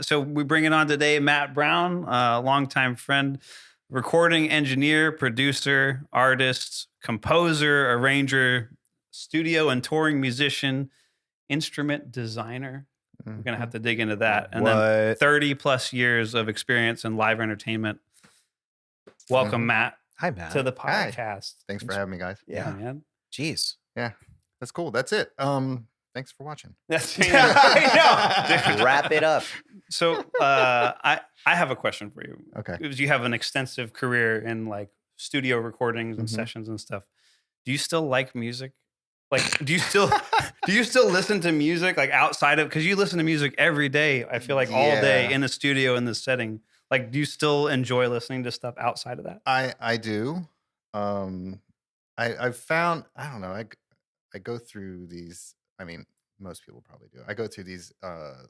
So we bring it on today, Matt Brown, a longtime friend, recording engineer, producer, artist, composer, arranger, studio and touring musician, instrument designer. We're going to have to dig into that. And then 30 plus years of experience in live entertainment. Welcome, Matt. Hi, Matt. To the podcast. Hi. Thanks for having me, guys. Yeah, man. Jeez. Yeah, that's cool. That's it. Thanks for watching. I know. Wrap it up. So I have a question for you. Okay. Because you have an extensive career in like studio recordings and sessions and stuff. Do you still like music? Like, do you still listen to music like outside of, because you listen to music every day, I feel like all day in the studio in this setting. Like, do you still enjoy listening to stuff outside of that? I do. I've found, I don't know, I go through these, I mean, most people probably do. I go through these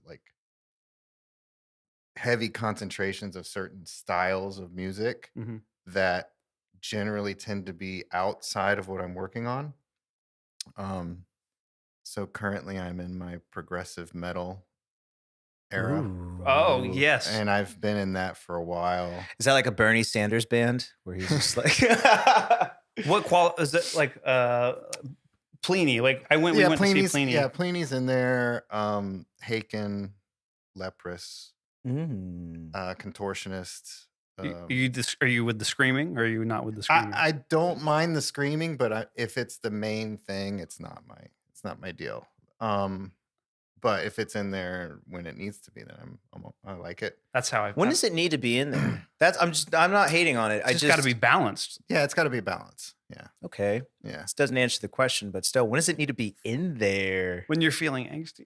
like heavy concentrations of certain styles of music that generally tend to be outside of what I'm working on. So currently I'm in my progressive metal era. Ooh. Oh, yes. And I've been in that for a while. Is that like a Bernie Sanders band where he's just like What is it like Pliny? Like we went to see Pliny. Yeah, Pliny's in there. Haken, Leprous, Contortionist. Are you with the screaming or are you not with the screaming? I don't mind the screaming, but if it's the main thing, it's not my deal. But if it's in there when it needs to be, then I like it. That's how I. When does it need to be in there? I'm not hating on it. It's just got to be balanced. Yeah, it's got to be balanced. Yeah. Okay. Yeah. This doesn't answer the question, but still, when does it need to be in there? When you're feeling angsty.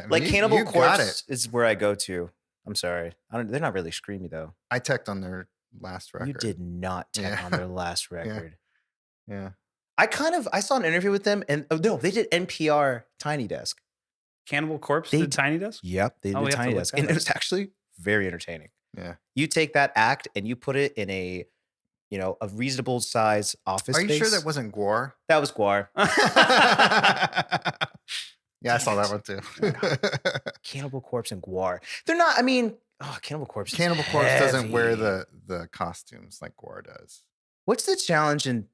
Like Cannibal Corpse is where I go to. I'm sorry. They're not really screamy though. I teched on their last record. You did not tech on their last record. Yeah. I saw an interview with them and no, they did NPR Tiny Desk. Cannibal Corpse did Tiny Desk? Yep, they did Tiny Desk. And it was actually very entertaining. Yeah. You take that act and you put it in a reasonable size office space. Are you sure that wasn't Gwar? That was Gwar. Yeah, I saw that one too. Cannibal Corpse and Gwar. They're not, Cannibal Corpse. Cannibal Corpse doesn't wear the costumes like Gwar does. What's the challenge in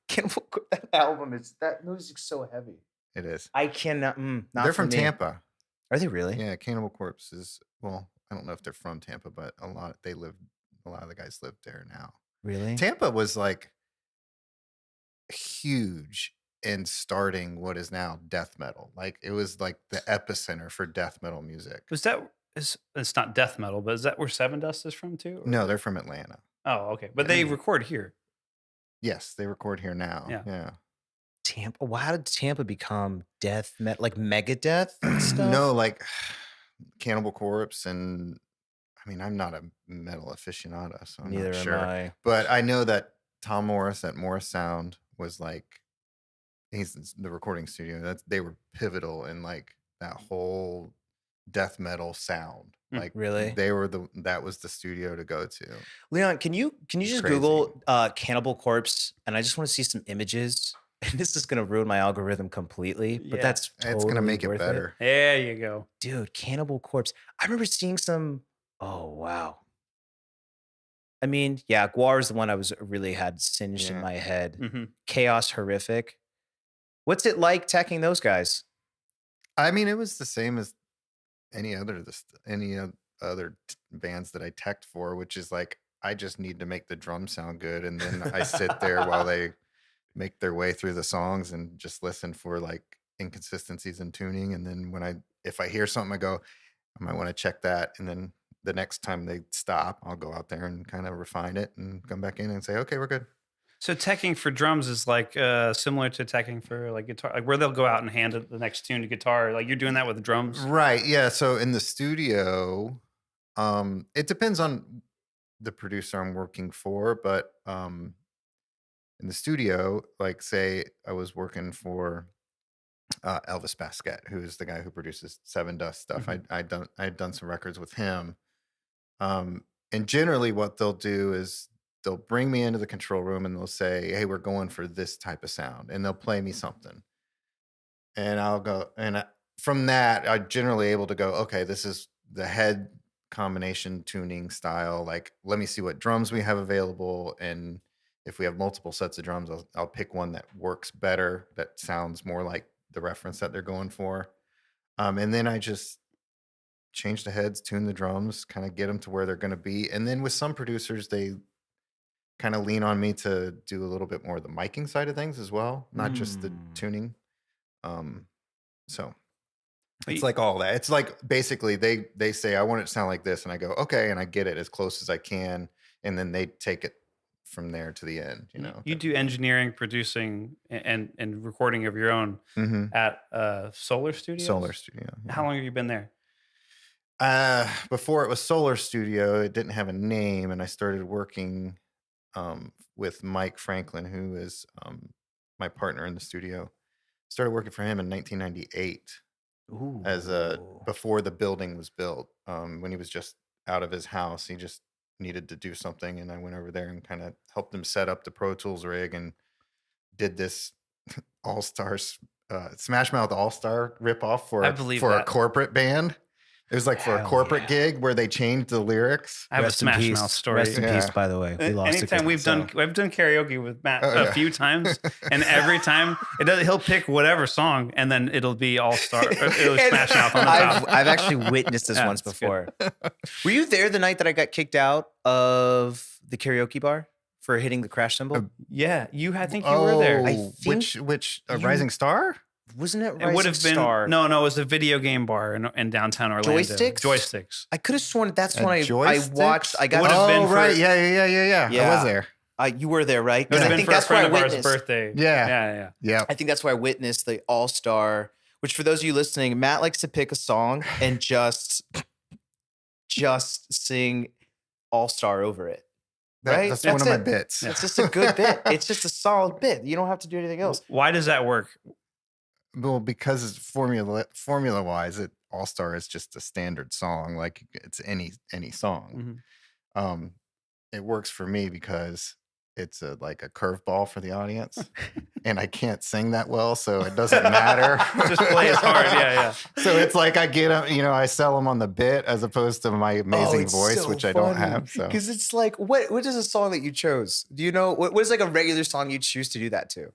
Cannibal Corpse? That album that music's so heavy. It is. I cannot. They're from Tampa. Are they really? Yeah, Cannibal Corpse is, well, I don't know if they're from Tampa, but a lot of the guys live there now. Really? Tampa was like huge in starting what is now death metal. Like it was like the epicenter for death metal music. It's not death metal, but is that where Seven Dust is from too? Or? No, they're from Atlanta. Oh, okay. But they record here. Yes, they record here now. Yeah. Tampa. Well, how did Tampa become death metal, like Megadeth and stuff? No, like Cannibal Corpse, and I mean, I'm not a metal aficionado, so I'm Neither not sure. am I. But I know that Tom Morris at Morris Sound was like, he's the recording studio. They were pivotal in like that whole death metal sound. Like really, that was the studio to go to. Leon, can you just crazy. Google Cannibal Corpse, and I just want to see some images. And this is gonna ruin my algorithm completely, but that's totally it's gonna make it worth better. There you go, dude. Cannibal Corpse. I remember seeing some. Oh wow. I mean, yeah, Gwar is the one I really had singed in my head. Chaos Horrific. What's it like teching those guys? I mean, it was the same as any other bands that I teched for, which is like I just need to make the drums sound good, and then I sit there while they make their way through the songs and just listen for like inconsistencies in tuning. And then if I hear something, I go, I might want to check that, and then the next time they stop, I'll go out there and kind of refine it and come back in and say, okay, we're good. So teching for drums is like similar to teching for like guitar, like where they'll go out and hand it the next tune to guitar. Like you're doing that with the drums, right? Yeah. So in the studio, it depends on the producer I'm working for, but in the studio, like say I was working for Elvis Basquet, who is the guy who produces Seven Dust stuff. I'd done some records with him, and generally what they'll do is they'll bring me into the control room and they'll say, hey, we're going for this type of sound. And they'll play me something. And I'll go, and from that, I'm generally able to go, okay, this is the head combination tuning style. Like, let me see what drums we have available. And if we have multiple sets of drums, I'll pick one that works better, that sounds more like the reference that they're going for. And then I just change the heads, tune the drums, kind of get them to where they're going to be. And then with some producers, they kind of lean on me to do a little bit more of the miking side of things as well, not just the tuning. So it's like all that. It's like basically they say, I want it to sound like this. And I go, okay. And I get it as close as I can. And then they take it from there to the end, you know. You do engineering, producing, and recording of your own at Solar Studios? Solar Studio. Yeah. How long have you been there? Before it was Solar Studio, it didn't have a name. And I started working with Mike Franklin, who is my partner in the studio. Started working for him in 1998 as before the building was built. When he was just out of his house, he just needed to do something, and I went over there and kind of helped him set up the Pro Tools rig and did this All Stars Smash Mouth All Star ripoff for a corporate band. It was like for a corporate gig where they changed the lyrics. I have a Smash Mouth story. Rest in peace, by the way. We lost Anytime we've done karaoke with Matt a few times, and every time he'll pick whatever song, and then it'll be All Star. It'll Smash Mouth on the top. I've actually witnessed this once before. Were you there the night that I got kicked out of the karaoke bar for hitting the crash cymbal? Yeah, I think you were there. I think which Rising Star? Wasn't it Rising It would have been Star? No, it was a video game bar in downtown Orlando. Joysticks. I could have sworn that's when I watched. I got. Right. Yeah. I was there. You were there, right? It would have been for a friend of ours' birthday. Yeah. I think that's where I witnessed the All Star. Which, for those of you listening, Matt likes to pick a song and just sing All Star over it. Right? That's one of my bits. It's just a good bit. It's just a solid bit. You don't have to do anything else. Why does that work? Well, because it's formula wise, All Star is just a standard song, like it's any song. It works for me because it's like a curveball for the audience, and I can't sing that well, so it doesn't matter. Just play as hard, yeah. So it's like I get them, I sell them on the bit as opposed to my amazing voice, which I don't have. So because it's like, what is a song that you chose? Do you know what is like a regular song you choose to do that to?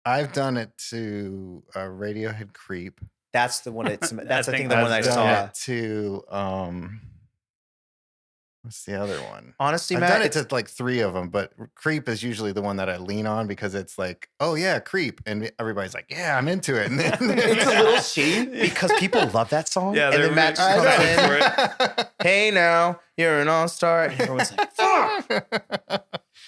I've done it to Radiohead "Creep." That's the one. That's I think the one I saw. To what's the other one? Honestly, I've Matt, done it to like 3 of them, but "Creep" is usually the one that I lean on because it's like, oh yeah, "Creep," and everybody's like, yeah, I'm into it. And then it's a little shady because people love that song. Yeah, and then Matt comes in. Hey, now you're an all-star, and everyone's like, fuck.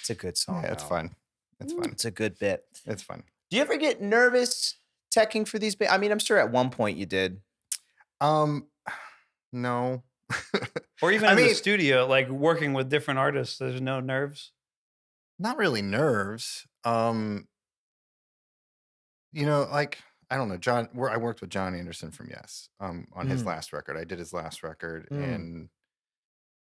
It's a good song. Yeah, it's fun. It's fun. It's a good bit. It's fun. Do you ever get nervous teching for these? I mean, I'm sure at one point you did. No. Or even in the studio, like working with different artists, there's no nerves? Not really nerves. Like, I don't know, I worked with John Anderson from Yes on his last record. I did his last record, and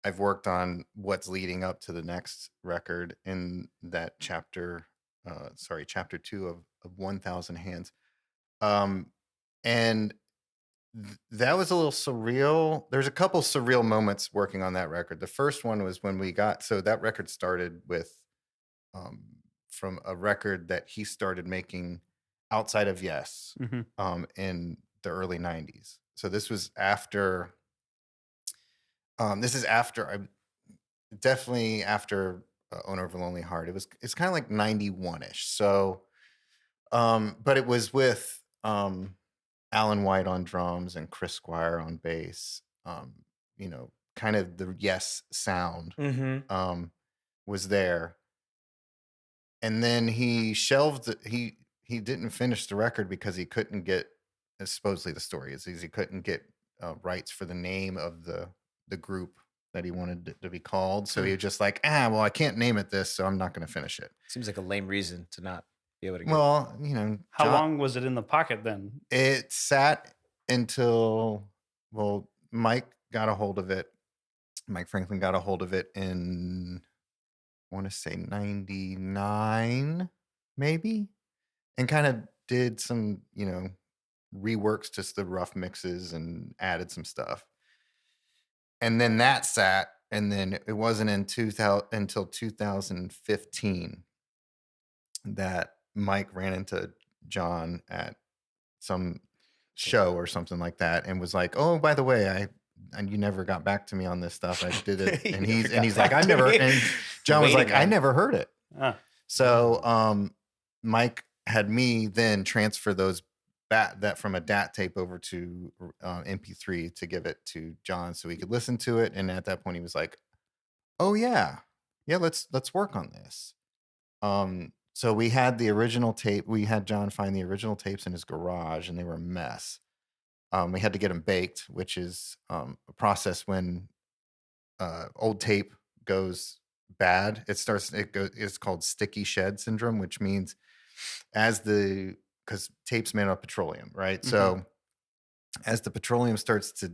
I've worked on what's leading up to the next record in that chapter 2 of 1,000 Hands. And that was a little surreal. There's a couple surreal moments working on that record. The first one was when that record started with from a record that he started making outside of Yes in the early 90s. So this was after definitely after Owner of a Lonely Heart. It's kind of like 91-ish. So but it was with Alan White on drums and Chris Squire on bass. Kind of the Yes sound was there. And then he shelved he didn't finish the record because he couldn't get, supposedly the story is he couldn't get rights for the name of the group that he wanted it to be called. So he was just like, well, I can't name it this, so I'm not going to finish it. Seems like a lame reason to not be able to get Well, How long was it in the pocket then? It sat until, Mike got a hold of it. Mike Franklin got a hold of it in, I want to say 99, maybe, and kind of did some, reworked just the rough mixes and added some stuff. And then that sat, and then it wasn't until 2015 that Mike ran into John at some show or something like that and was like, "Oh, by the way, you never got back to me on this stuff. I did it." And he's like, "I never," and John was like, "I never heard it." So Mike had me then transfer those that from a DAT tape over to MP3 to give it to John so he could listen to it. And at that point he was like, "Oh yeah, let's work on this." So we had the original tape. We had John find the original tapes in his garage, and they were a mess. We had to get them baked, which is a process when old tape goes bad. It's called sticky shed syndrome, which means because tape's made of petroleum, right? Mm-hmm. So as the petroleum starts to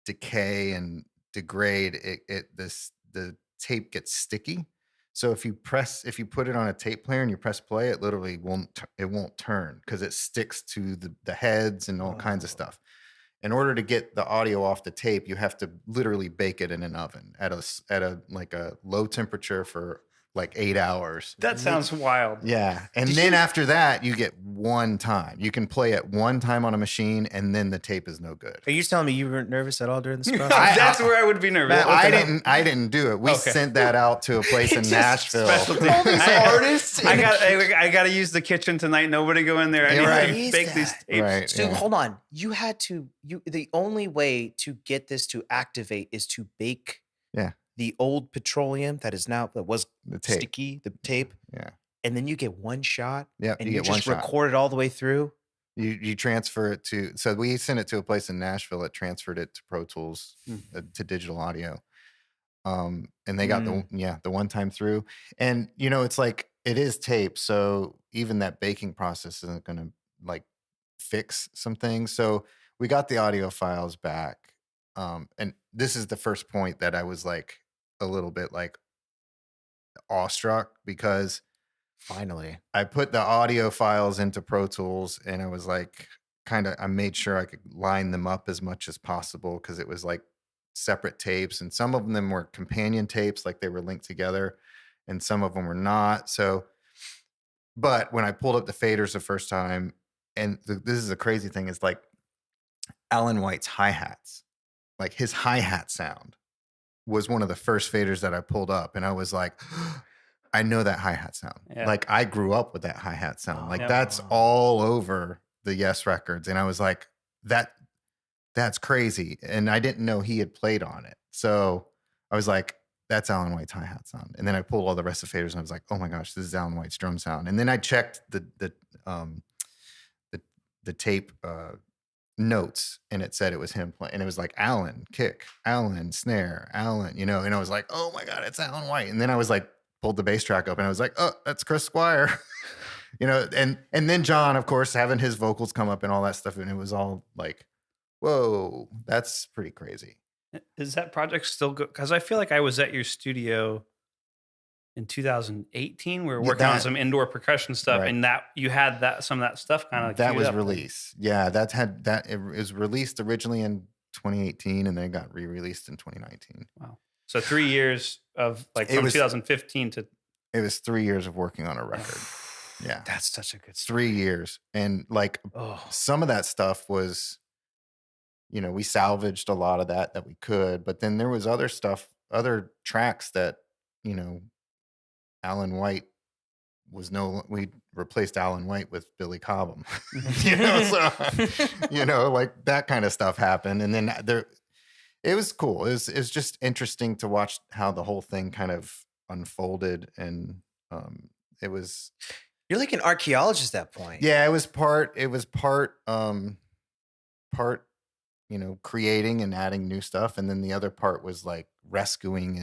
decay and degrade, the tape gets sticky. So if you put it on a tape player and you press play, it literally won't turn because it sticks to the heads and all kinds of stuff. In order to get the audio off the tape, you have to literally bake it in an oven at a low temperature for like 8 hours. That sounds wild. Yeah. And then after that, you get one time. You can play it one time on a machine, and then the tape is no good. Are you telling me you weren't nervous at all during this process? That's where I would be nervous. I didn't do it. We sent that out to a place in Nashville. All these artists. I got to use the kitchen tonight. Nobody go in there. I need to bake these tapes. Right, so hold on. You had to. The only way to get this to activate is to bake. Yeah. The old petroleum that was the tape. Sticky, the tape. Yeah. And then you get one shot. Yeah. And you just record it all the way through. You transfer it so we sent it to a place in Nashville that transferred it to Pro Tools, to digital audio. And they got the one time through. And it's like, it is tape. So even that baking process isn't going to like fix some things. So we got the audio files back. And this is the first point that I was like a little bit like awestruck, because finally I put the audio files into Pro Tools, and I was like, I made sure I could line them up as much as possible, because it was like separate tapes, and some of them were companion tapes, like they were linked together, and some of them were not. So, but when I pulled up the faders the first time, and this is a crazy thing, is like Alan White's hi-hats, like his hi-hat sound was one of the first faders that I pulled up, and I was like, I know that hi-hat sound. Yeah. Like I grew up with that hi-hat sound. That's all over the Yes records. And I was like, that's crazy. And I didn't know he had played on it. So I was like, that's Alan White's hi-hat sound. And then I pulled all the rest of the faders, and I was like, oh my gosh, this is Alan White's drum sound. And then I checked the tape notes, and it said it was him playing, and it was like Alan kick, Alan snare, Alan, and I was like, oh my God, it's Alan White. And then I was like, pulled the bass track up, and I was like, oh, that's Chris Squire. And then John, of course, having his vocals come up and all that stuff, and it was all like, whoa, that's pretty crazy. Is that project still good? Because I feel like I was at your studio in 2018. We were working on some indoor percussion stuff, right. And that you had some of that stuff kind of like that was released. Yeah, it was released originally in 2018, and then got re-released in 2019. Wow! So 3 years of like from 2015 to. It was 3 years of working on a record. Yeah, that's such a good story. 3 years, and like some of that stuff was, we salvaged a lot of that we could, but then there was other stuff, other tracks that Alan White we replaced Alan White with Billy Cobham, so, like that kind of stuff happened. And then it was cool. It was just interesting to watch how the whole thing kind of unfolded. And it was, you're like an archaeologist at that point. Yeah, it was part, creating and adding new stuff. And then the other part was like rescuing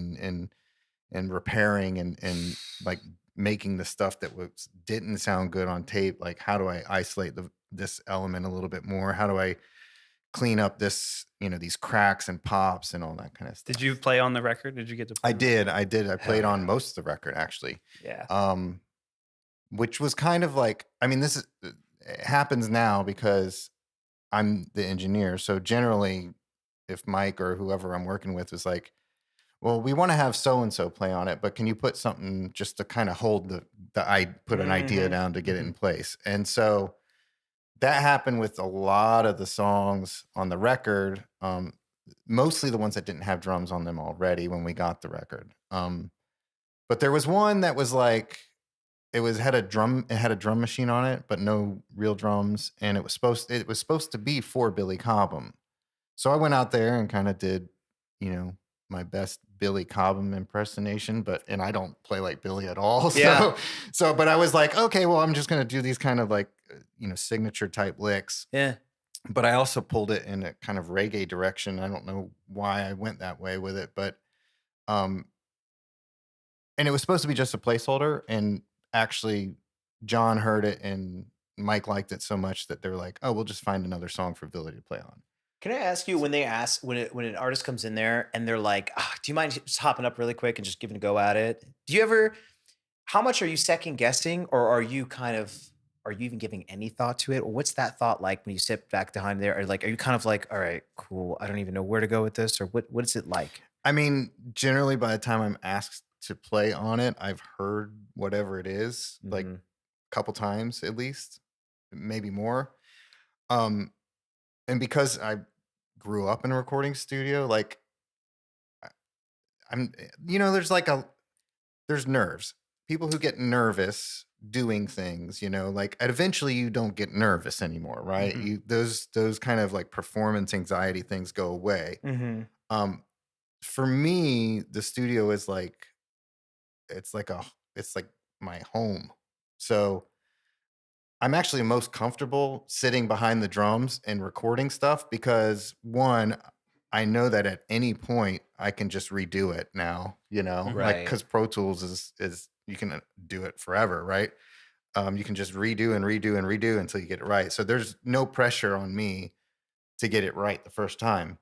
and repairing and like making the stuff that didn't sound good on tape. Like, how do I isolate this element a little bit more? How do I clean up this, these cracks and pops and all that kind of stuff? Did you play on the record? Did you get to play? I did. I played on most of the record, actually. Yeah. Which was kind of like, this is, it happens now because I'm the engineer. So generally, if Mike or whoever I'm working with is like, well, we want to have so-and-so play on it, but can you put something just to kind of hold put an idea down to get it in place? And so that happened with a lot of the songs on the record, mostly the ones that didn't have drums on them already when we got the record. But there was one that was like, it had a drum machine on it, but no real drums. And it was supposed to be for Billy Cobham. So I went out there and kind of did, my best Billy Cobham impersonation, and I don't play like Billy at all. But I was like, okay, well, I'm just going to do these kind of like, signature type licks. Yeah. But I also pulled it in a kind of reggae direction. I don't know why I went that way with it, but, and it was supposed to be just a placeholder. And actually John heard it and Mike liked it so much that they were like, oh, we'll just find another song for Billy to play on. Can I ask you, when an artist comes in there and they're like, do you mind just hopping up really quick and just giving a go at it? How much are you second guessing, or are you even giving any thought to it? Or what's that thought like when you sit back behind there? Or like, are you kind of like, all right, cool, I don't even know where to go with this? Or what is it like? I mean, generally by the time I'm asked to play on it, I've heard whatever it is, like a couple times at least, maybe more. And because I grew up in a recording studio, like there's nerves. People who get nervous doing things, like eventually you don't get nervous anymore, right? Those kind of like performance anxiety things go away. For me, the studio is like, it's like my home. So I'm actually most comfortable sitting behind the drums and recording stuff because, one, I know that at any point I can just redo it now, Right. like, because Pro Tools is you can do it forever, right? You can just redo and redo and redo until you get it right. So there's no pressure on me to get it right the first time.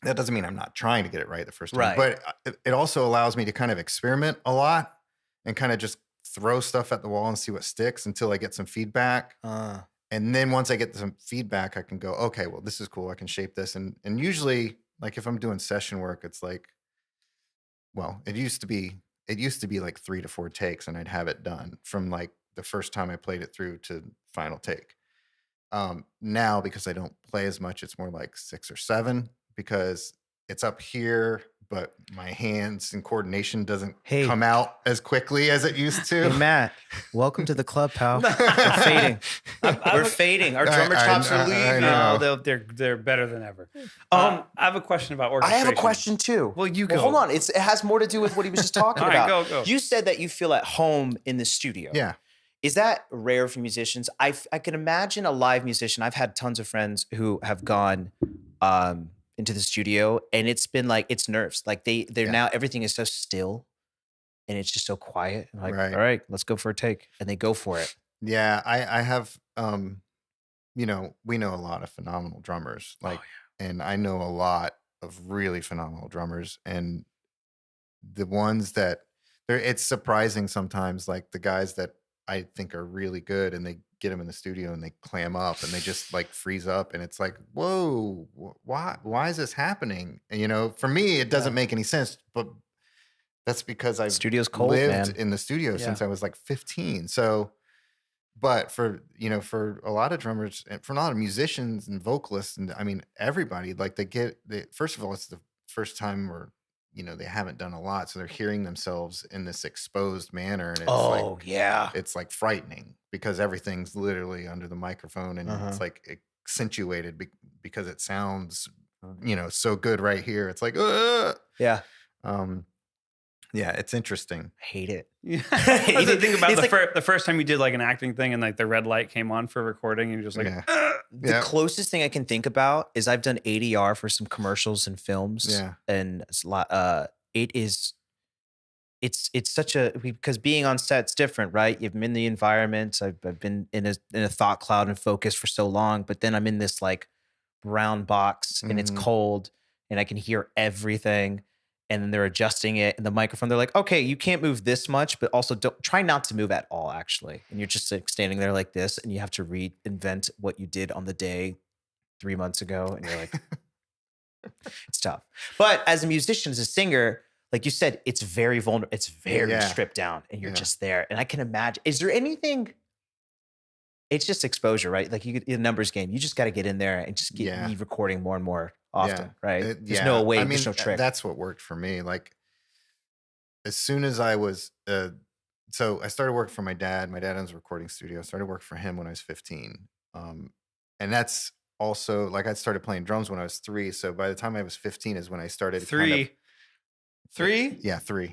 That doesn't mean I'm not trying to get it right the first time, Right. but it also allows me to kind of experiment a lot and kind of just throw stuff at the wall and see what sticks until I get some feedback. And then once I get some feedback, I can go, okay, well, this is cool. I can shape this. And usually, like, if I'm doing session work, it's like, well, it used to be like 3 to 4 takes and I'd have it done from like the first time I played it through to final take. Now, because I don't play as much, it's more like 6 or 7 because it's up here, but my hands and coordination doesn't come out as quickly as it used to. Hey, Matt, welcome to the club, pal. We're fading. We're fading. Our drummer tops are leaving. No, they're better than ever. I have a question about orchestration. I have a question too. Well, you go. Hold on. It has more to do with what he was just talking about. All right, go. You said that you feel at home in the studio. Yeah. Is that rare for musicians? I can imagine a live musician. I've had tons of friends who have gone into the studio and it's been like, it's nerves. Like they're now, everything is so still and it's just so quiet. I'm like, all right, let's go for a take. And they go for it. Yeah. I have, we know a lot of phenomenal drummers, and I know a lot of really phenomenal drummers, and the ones that it's surprising sometimes, like the guys that I think are really good and they get them in the studio and they clam up and they just like freeze up and it's like, whoa, why is this happening? And for me, it doesn't make any sense, but that's because I've Studio's cold, lived in the studio since I was like 15. So, but for a lot of drummers and for a lot of musicians and vocalists, and I mean, everybody, like first of all, it's the first time where they haven't done a lot. So they're hearing themselves in this exposed manner. And it's it's like frightening because everything's literally under the microphone and it's like accentuated because it sounds, so good right here. It's like, yeah, it's interesting. I hate it. That's the thing about the first time you did like an acting thing and like the red light came on for recording and you're just like, The closest thing I can think about is I've done ADR for some commercials and films. Yeah. And it's a lot, it's such because being on set's different, right? You've been in the environment. I've been in a thought cloud and focus for so long, but then I'm in this like brown box and it's cold and I can hear everything. and then they're adjusting it and the microphone. They're like, okay, you can't move this much, but also don't try not to move at all, actually. And you're just like standing there like this, and you have to reinvent what you did on the day 3 months ago. And you're like, it's tough. But as a musician, as a singer, like you said, it's very vulnerable. It's very stripped down, and you're just there. And I can imagine, is there anything? It's just exposure, right? Like you get a numbers game. You just got to get in there and just be recording more and more often, right? There's no way. There's no trick. That's what worked for me. Like as soon as I was, so I started working for my dad. My dad owns a recording studio. I started working for him when I was 15. And that's also like I started playing drums when I was 3. So by the time I was 15 is when I started. 3? Yeah, 3.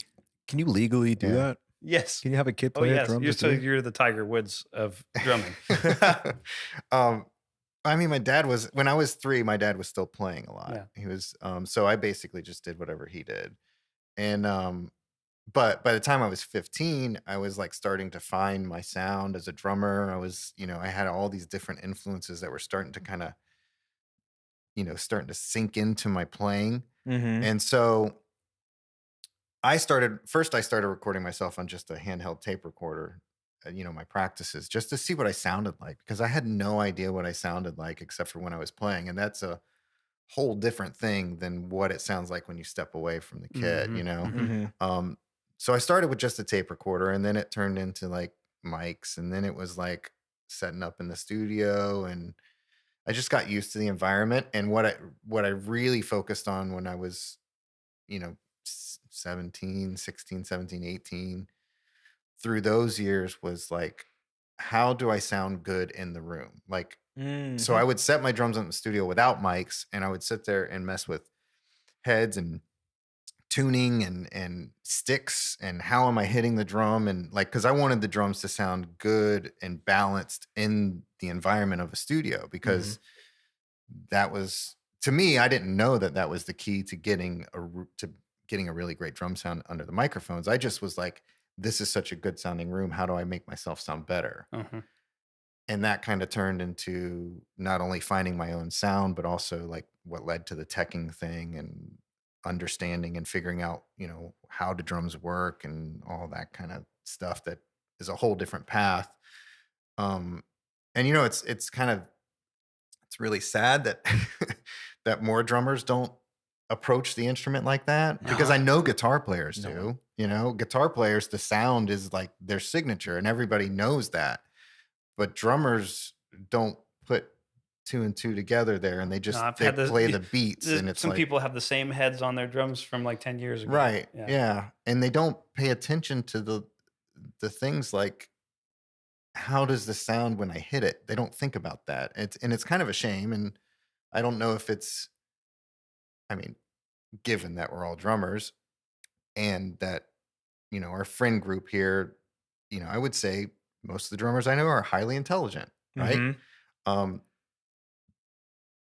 Can you legally do that? Yes. Can you have a kid play drums? You're the Tiger Woods of drumming. I mean, when I was 3, my dad was still playing a lot. Yeah. He was, so I basically just did whatever he did. And, but by the time I was 15, I was like starting to find my sound as a drummer. I was, I had all these different influences that were starting to kind of, starting to sink into my playing. Mm-hmm. And so I started recording myself on just a handheld tape recorder, my practices, just to see what I sounded like, because I had no idea what I sounded like except for when I was playing. And that's a whole different thing than what it sounds like when you step away from the kit, Mm-hmm. So I started with just a tape recorder, and then it turned into like mics, and then it was like setting up in the studio, and I just got used to the environment. And what I really focused on when I was, 16, 17, 18, through those years was like, how do I sound good in the room? Like, so I would set my drums up in the studio without mics, and I would sit there and mess with heads and tuning and sticks and how am I hitting the drum, and like, because I wanted the drums to sound good and balanced in the environment of a studio, because that was, to me, I didn't know that was the key to getting a really great drum sound under the microphones. I just was like, this is such a good sounding room. How do I make myself sound better? Uh-huh. And that kind of turned into not only finding my own sound, but also like what led to the teching thing and understanding and figuring out, how the drums work and all that kind of stuff. That is a whole different path. And it's really sad that that more drummers don't approach the instrument like that, because I know guitar players do. Guitar players, the sound is like their signature and everybody knows that. But drummers don't put 2 and 2 together there, and they just play the beats. And it's some people have the same heads on their drums from like 10 years ago. Right. Yeah. And they don't pay attention to the things like, how does this sound when I hit it? They don't think about that. It's kind of a shame. And I don't know if it's, given that we're all drummers and that, our friend group here, I would say most of the drummers I know are highly intelligent, right? Mm-hmm.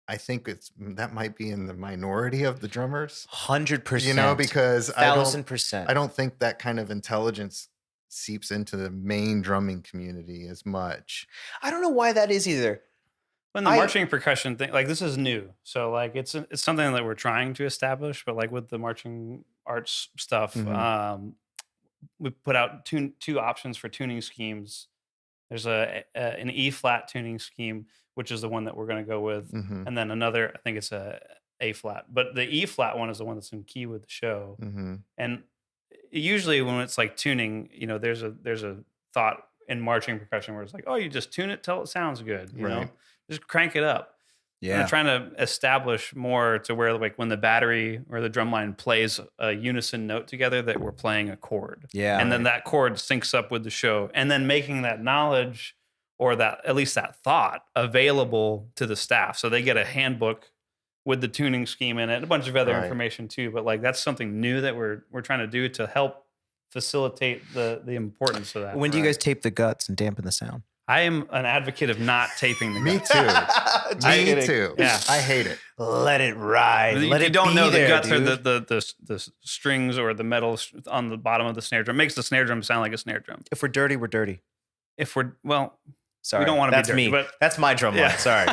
I think that might be in the minority of the drummers. 100%. Because 1,000%. I don't think that kind of intelligence seeps into the main drumming community as much. I don't know why that is either. When the marching percussion thing, like this is new. So like it's something that we're trying to establish, but like with the marching arts stuff, we put out two options for tuning schemes. There's an E flat tuning scheme, which is the one that we're going to go with. Mm-hmm. And then another, I think it's A flat, but the E flat one is the one that's in key with the show. Mm-hmm. And usually when it's like tuning, there's a thought in marching percussion where it's like, oh, you just tune it till it sounds good. You know, just crank it up. Yeah. And I'm trying to establish more to where like when the battery or the drum line plays a unison note together, that we're playing a chord. Yeah. And then that chord syncs up with the show, and then making that knowledge or that, at least that thought, available to the staff. So they get a handbook with the tuning scheme in it, and a bunch of other information too. But like, that's something new that we're trying to do to help facilitate the importance of that. When do you guys tape the guts and dampen the sound? I am an advocate of not taping the guts. Me too. Yeah, I hate it. Let it ride. You don't know the guts, dude, or the strings or the metal on the bottom of the snare drum. It makes the snare drum sound like a snare drum. If we're dirty, we're dirty. If we're, well, sorry, we don't want to be dirty. Me. But that's my drum line. Sorry.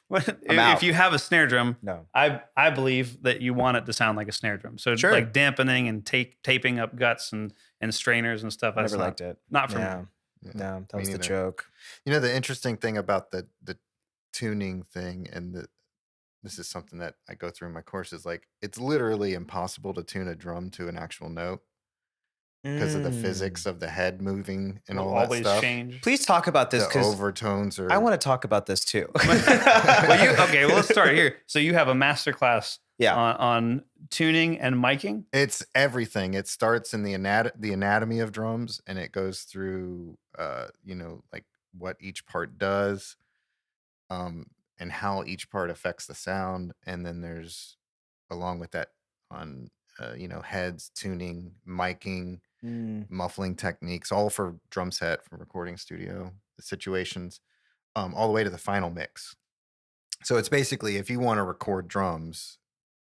if you have a snare drum, No. I believe that you want it to sound like a snare drum. So Sure. like dampening and taping up guts and strainers and stuff. I never liked it. Not for me. Yeah, No, that me was the neither. joke. You know, the interesting thing about the tuning thing, and this is something that I go through in my courses, like it's literally impossible to tune a drum to an actual note because of the physics of the head moving and all that always stuff. change. Please talk about this The because overtones are. I want to talk about this too. Well, let's start here. So you have a master class on tuning and miking? It's everything. It starts in the anatomy of drums, and it goes through, like what each part does, and how each part affects the sound. And then there's, along with that, on heads, tuning, miking, muffling techniques, all for drum set, for recording studio situations, all the way to the final mix. So it's basically, if you want to record drums,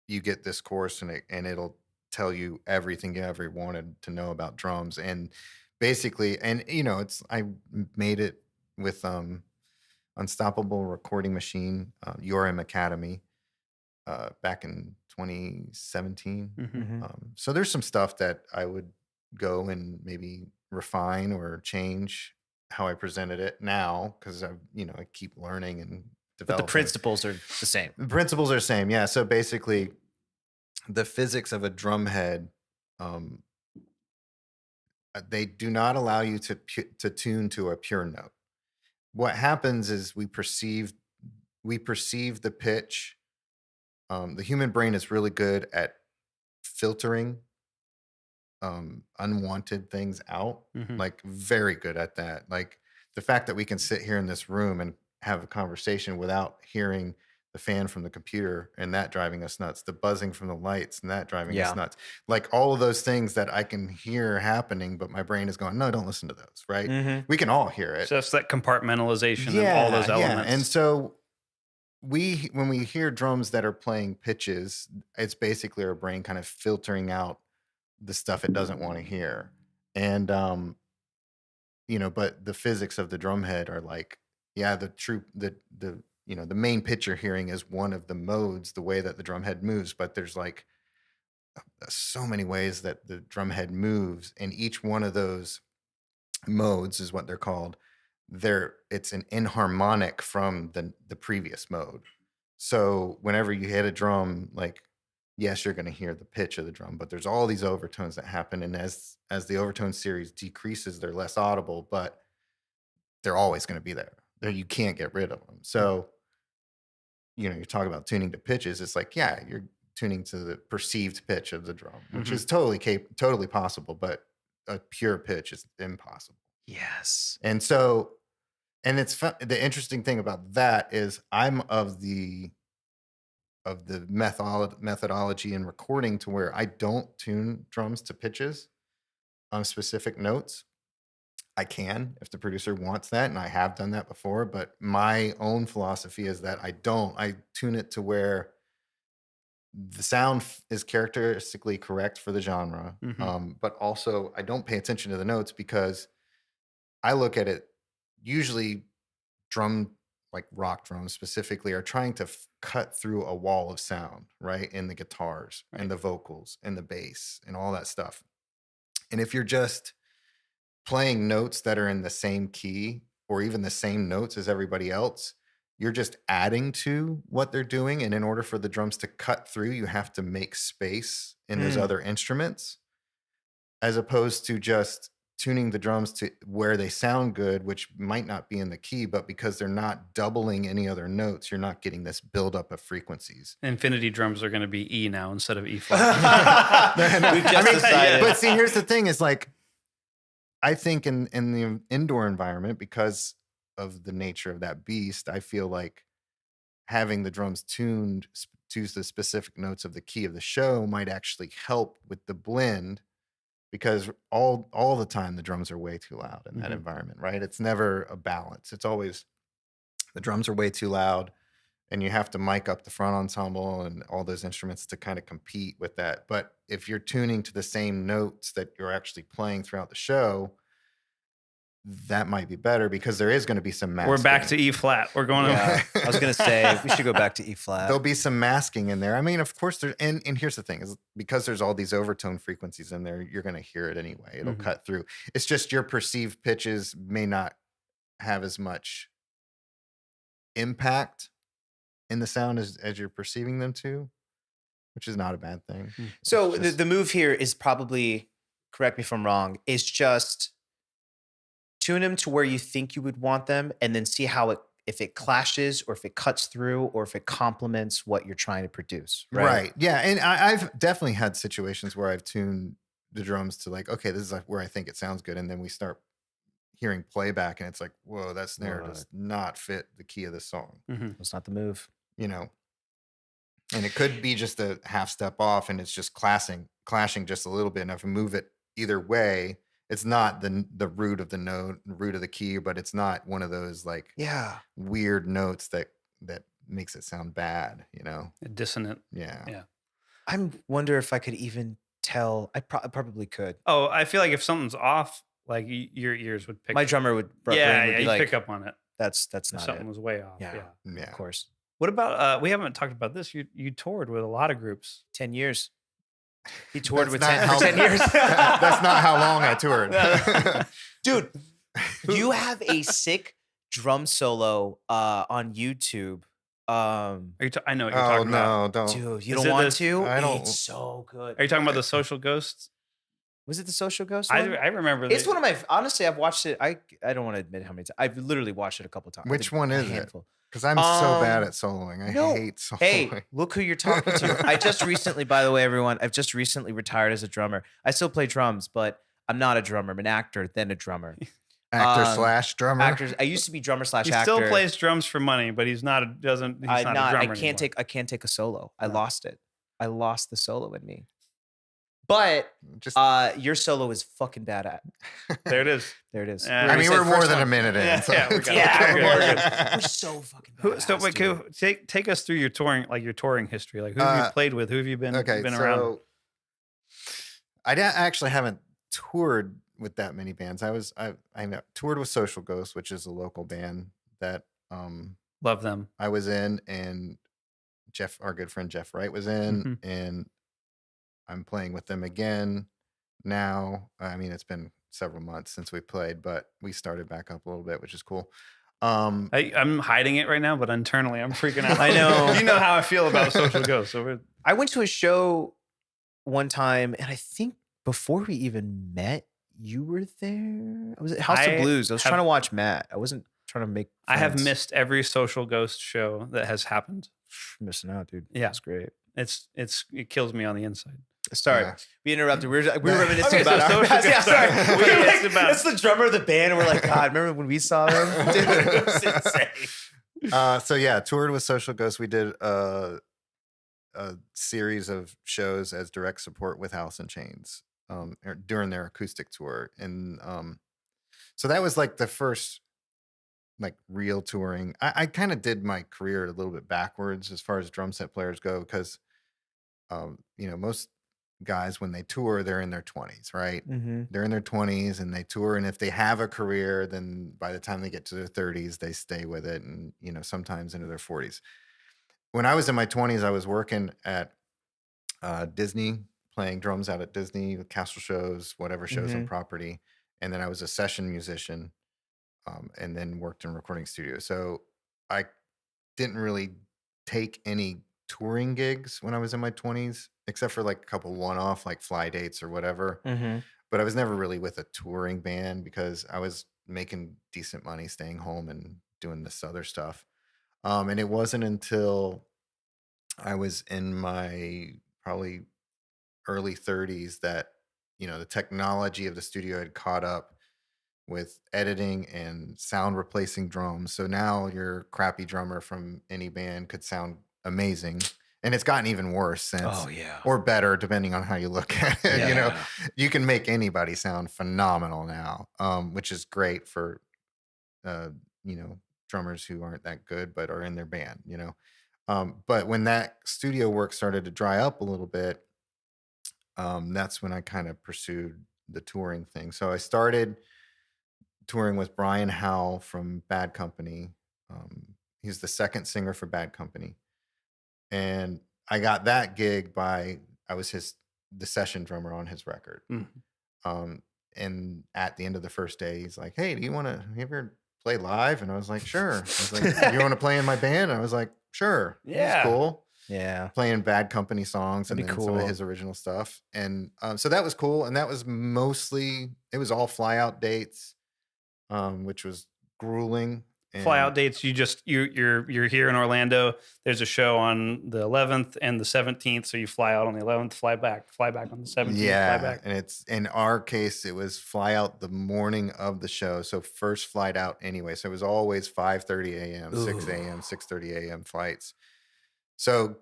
you get this course, and it'll tell you everything you ever wanted to know about drums. And basically, and I made it with Unstoppable Recording Machine, URM Academy, back in 2017. Mm-hmm. So there's some stuff that I would go and maybe refine or change how I presented it now, because I keep learning and But developing. the principles are the same. The principles are the same, yeah. So basically, the physics of a drum head, they do not allow you to tune to a pure note. What happens is we perceive the pitch. The human brain is really good at filtering unwanted things out, like very good at that. Like the fact that we can sit here in this room and have a conversation without hearing the fan from the computer and that driving us nuts, the buzzing from the lights and that driving us nuts, like all of those things that I can hear happening, but my brain is going, no, don't listen to those, right? We can all hear it. So that's that compartmentalization of all those elements. Yeah. And so when we hear drums that are playing pitches, it's basically our brain kind of filtering out the stuff it doesn't want to hear. And but the physics of the drum head are like, the main pitch you're hearing is one of the modes, the way that the drum head moves, but there's like so many ways that the drum head moves, and each one of those modes is what they're called. It's an inharmonic from the previous mode. So whenever you hit a drum, like, yes, you're going to hear the pitch of the drum, but there's all these overtones that happen. And as the overtone series decreases, they're less audible, but they're always going to be there. You can't get rid of them. So, you talk about tuning to pitches. It's like, yeah, you're tuning to the perceived pitch of the drum, which is totally possible, but a pure pitch is impossible. Yes. And so, and it's fun. The interesting thing about that is I'm of the methodology in recording to where I don't tune drums to pitches on specific notes. I can, if the producer wants that, and I have done that before, but my own philosophy is that I tune it to where the sound is characteristically correct for the genre. But also I don't pay attention to the notes, because I look at it, usually like rock drums specifically, are trying to cut through a wall of sound, right? In the guitars and the vocals and the bass and all that stuff. And if you're just playing notes that are in the same key or even the same notes as everybody else, you're just adding to what they're doing. And in order for the drums to cut through, you have to make space in those other instruments, as opposed to just tuning the drums to where they sound good, which might not be in the key, but because they're not doubling any other notes, you're not getting this buildup of frequencies. Infinity drums are going to be E now instead of E flat. We've just decided. But see, here's the thing: is like, I think in the indoor environment, because of the nature of that beast, I feel like having the drums tuned to the specific notes of the key of the show might actually help with the blend, because all the time the drums are way too loud in that environment, right? It's never a balance. It's always the drums are way too loud, and you have to mic up the front ensemble and all those instruments to kind of compete with that. But if you're tuning to the same notes that you're actually playing throughout the show, that might be better because there is going to be some masking. We're back to E flat. We're going I was going to say we should go back to E flat. There'll be some masking in there. I mean, of course, and here's the thing is because there's all these overtone frequencies in there, you're going to hear it anyway. It'll cut through. It's just your perceived pitches may not have as much impact in the sound as you're perceiving them to, which is not a bad thing. So the move here is probably, correct me if I'm wrong, is just tune them to where you think you would want them and then see how if it clashes or if it cuts through or if it complements what you're trying to produce. Right. Yeah. And I've definitely had situations where I've tuned the drums to like, okay, this is like where I think it sounds good. And then we start hearing playback and it's like, whoa, that snare does not fit the key of the song. It's not the move. You know, and it could be just a half step off and it's just clashing just a little bit. And if I move it either way, it's not the root of the note, root of the key, but it's not one of those like weird notes that makes it sound bad, you know? Dissonant. Yeah. I wonder if I could even tell. I probably could. Oh, I feel like if something's off, like your ears would pick. My drummer would. Yeah, be like, pick up on it. That's not something it. was way off. Yeah, of course. What about? We haven't talked about this. You toured with a lot of groups. 10 years. He toured with 10 years. That's not how long I toured. Dude, you have a sick drum solo on YouTube. I know what you're talking about. Don't. Dude, you don't want to? I don't. It's so good. Are you talking about the Social Ghosts? Was it the Social Ghost I one? I remember. It's one of my. Honestly, I've watched it. I don't want to admit how many times. I've literally watched it a couple times. Which one is it? Because I'm so bad at soloing. I hate soloing. Hey, look who you're talking to. I just recently, by the way, everyone, I've just recently retired as a drummer. I still play drums, but I'm not a drummer. I'm an actor, then a drummer. Actor/drummer. Actors. I used to be drummer/actor. He still plays drums for money, but he's not a drummer I can't take a solo. I lost it. I lost the solo in me. But your solo is fucking bad at. There it is. There it is. I mean, we're more than a minute in. Yeah, so. We're so fucking bad. So wait, take us through your touring history. Like who have you played with? Who have you been around? I actually haven't toured with that many bands. I toured with Social Ghosts, which is a local band that love them. I was in, and our good friend Jeff Wright was in, and I'm playing with them again now. I mean, it's been several months since we played, but we started back up a little bit, which is cool. I'm hiding it right now, but internally I'm freaking out. I know. You know how I feel about Social Ghosts. So I went to a show one time, and I think before we even met, you were there. I was at House of Blues. I was trying to watch Matt. I wasn't trying to make friends. I have missed every Social Ghost show that has happened. Missing out, dude. Yeah, it's great. It kills me on the inside. Sorry, we interrupted. We were reminiscing about Social Ghosts. Yeah, sorry. That's the drummer of the band, and we're like, God, remember when we saw them? Dude, it was insane. So yeah, toured with Social Ghosts. We did a series of shows as direct support with Alice in Chains during their acoustic tour, and so that was like the first like real touring. I kind of did my career a little bit backwards as far as drum set players go, because most guys, when they tour, they're in their 20s, right? They're in their 20s and they tour, and if they have a career, then by the time they get to their 30s, they stay with it, and sometimes into their 40s. When I was in my 20s, I was working at Disney, playing drums out at Disney with Castle shows, whatever shows on property, and then I was a session musician, and then worked in recording studios. So I didn't really take any touring gigs when I was in my 20s, except for like a couple one-off like fly dates or whatever. But I was never really with a touring band because I was making decent money staying home and doing this other stuff. And it wasn't until I was in my probably early 30s that the technology of the studio had caught up with editing and sound replacing drums. So now your crappy drummer from any band could sound amazing, and it's gotten even worse since, or better depending on how you look at it. You can make anybody sound phenomenal now, which is great for drummers who aren't that good but are in their band. But when that studio work started to dry up a little bit, that's when I kind of pursued the touring thing. So I started touring with Brian Howe from Bad Company. He's the second singer for Bad Company. And I got that gig I was the session drummer on his record. And at the end of the first day, he's like, "Hey, you ever play live?" And I was like, "Sure." I was like, "You want to play in my band?" I was like, "Sure." Yeah. It was cool. Yeah. Playing Bad Company songs and then some of his original stuff. And so that was cool. And that was it was all fly out dates, which was grueling. Fly out dates. You're here in Orlando. There's a show on the 11th and the 17th. So you fly out on the 11th, fly back on the 17th. Yeah. Fly back. And it's, in our case, it was fly out the morning of the show. So first flight out anyway. So it was always 5:30 a.m., 6 a.m., 6:30 a.m. flights. So,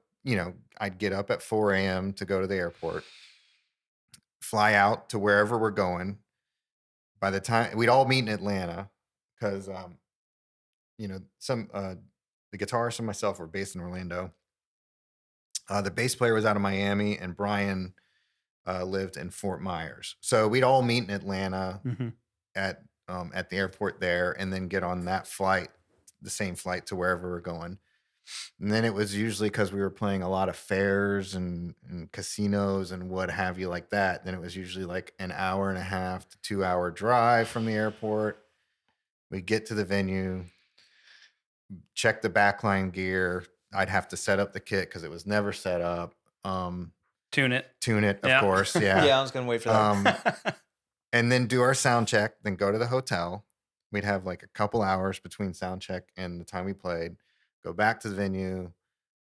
I'd get up at 4 a.m. to go to the airport, fly out to wherever we're going. By the time we'd all meet in Atlanta, because, the guitarist and myself were based in Orlando. The bass player was out of Miami, and Brian lived in Fort Myers. So we'd all meet in Atlanta at the airport there, and then get on that flight, the same flight to wherever we're going. And then it was usually, because we were playing a lot of fairs and casinos and what have you like that, then it was usually like an 1.5 to 2 hour drive from the airport. We get to the venue, check the backline gear. I'd have to set up the kit because it was never set up. Tune it, of course. Yeah. Yeah, I was going to wait for that. And then do our sound check, then go to the hotel. We'd have like a couple hours between sound check and the time we played. Go back to the venue,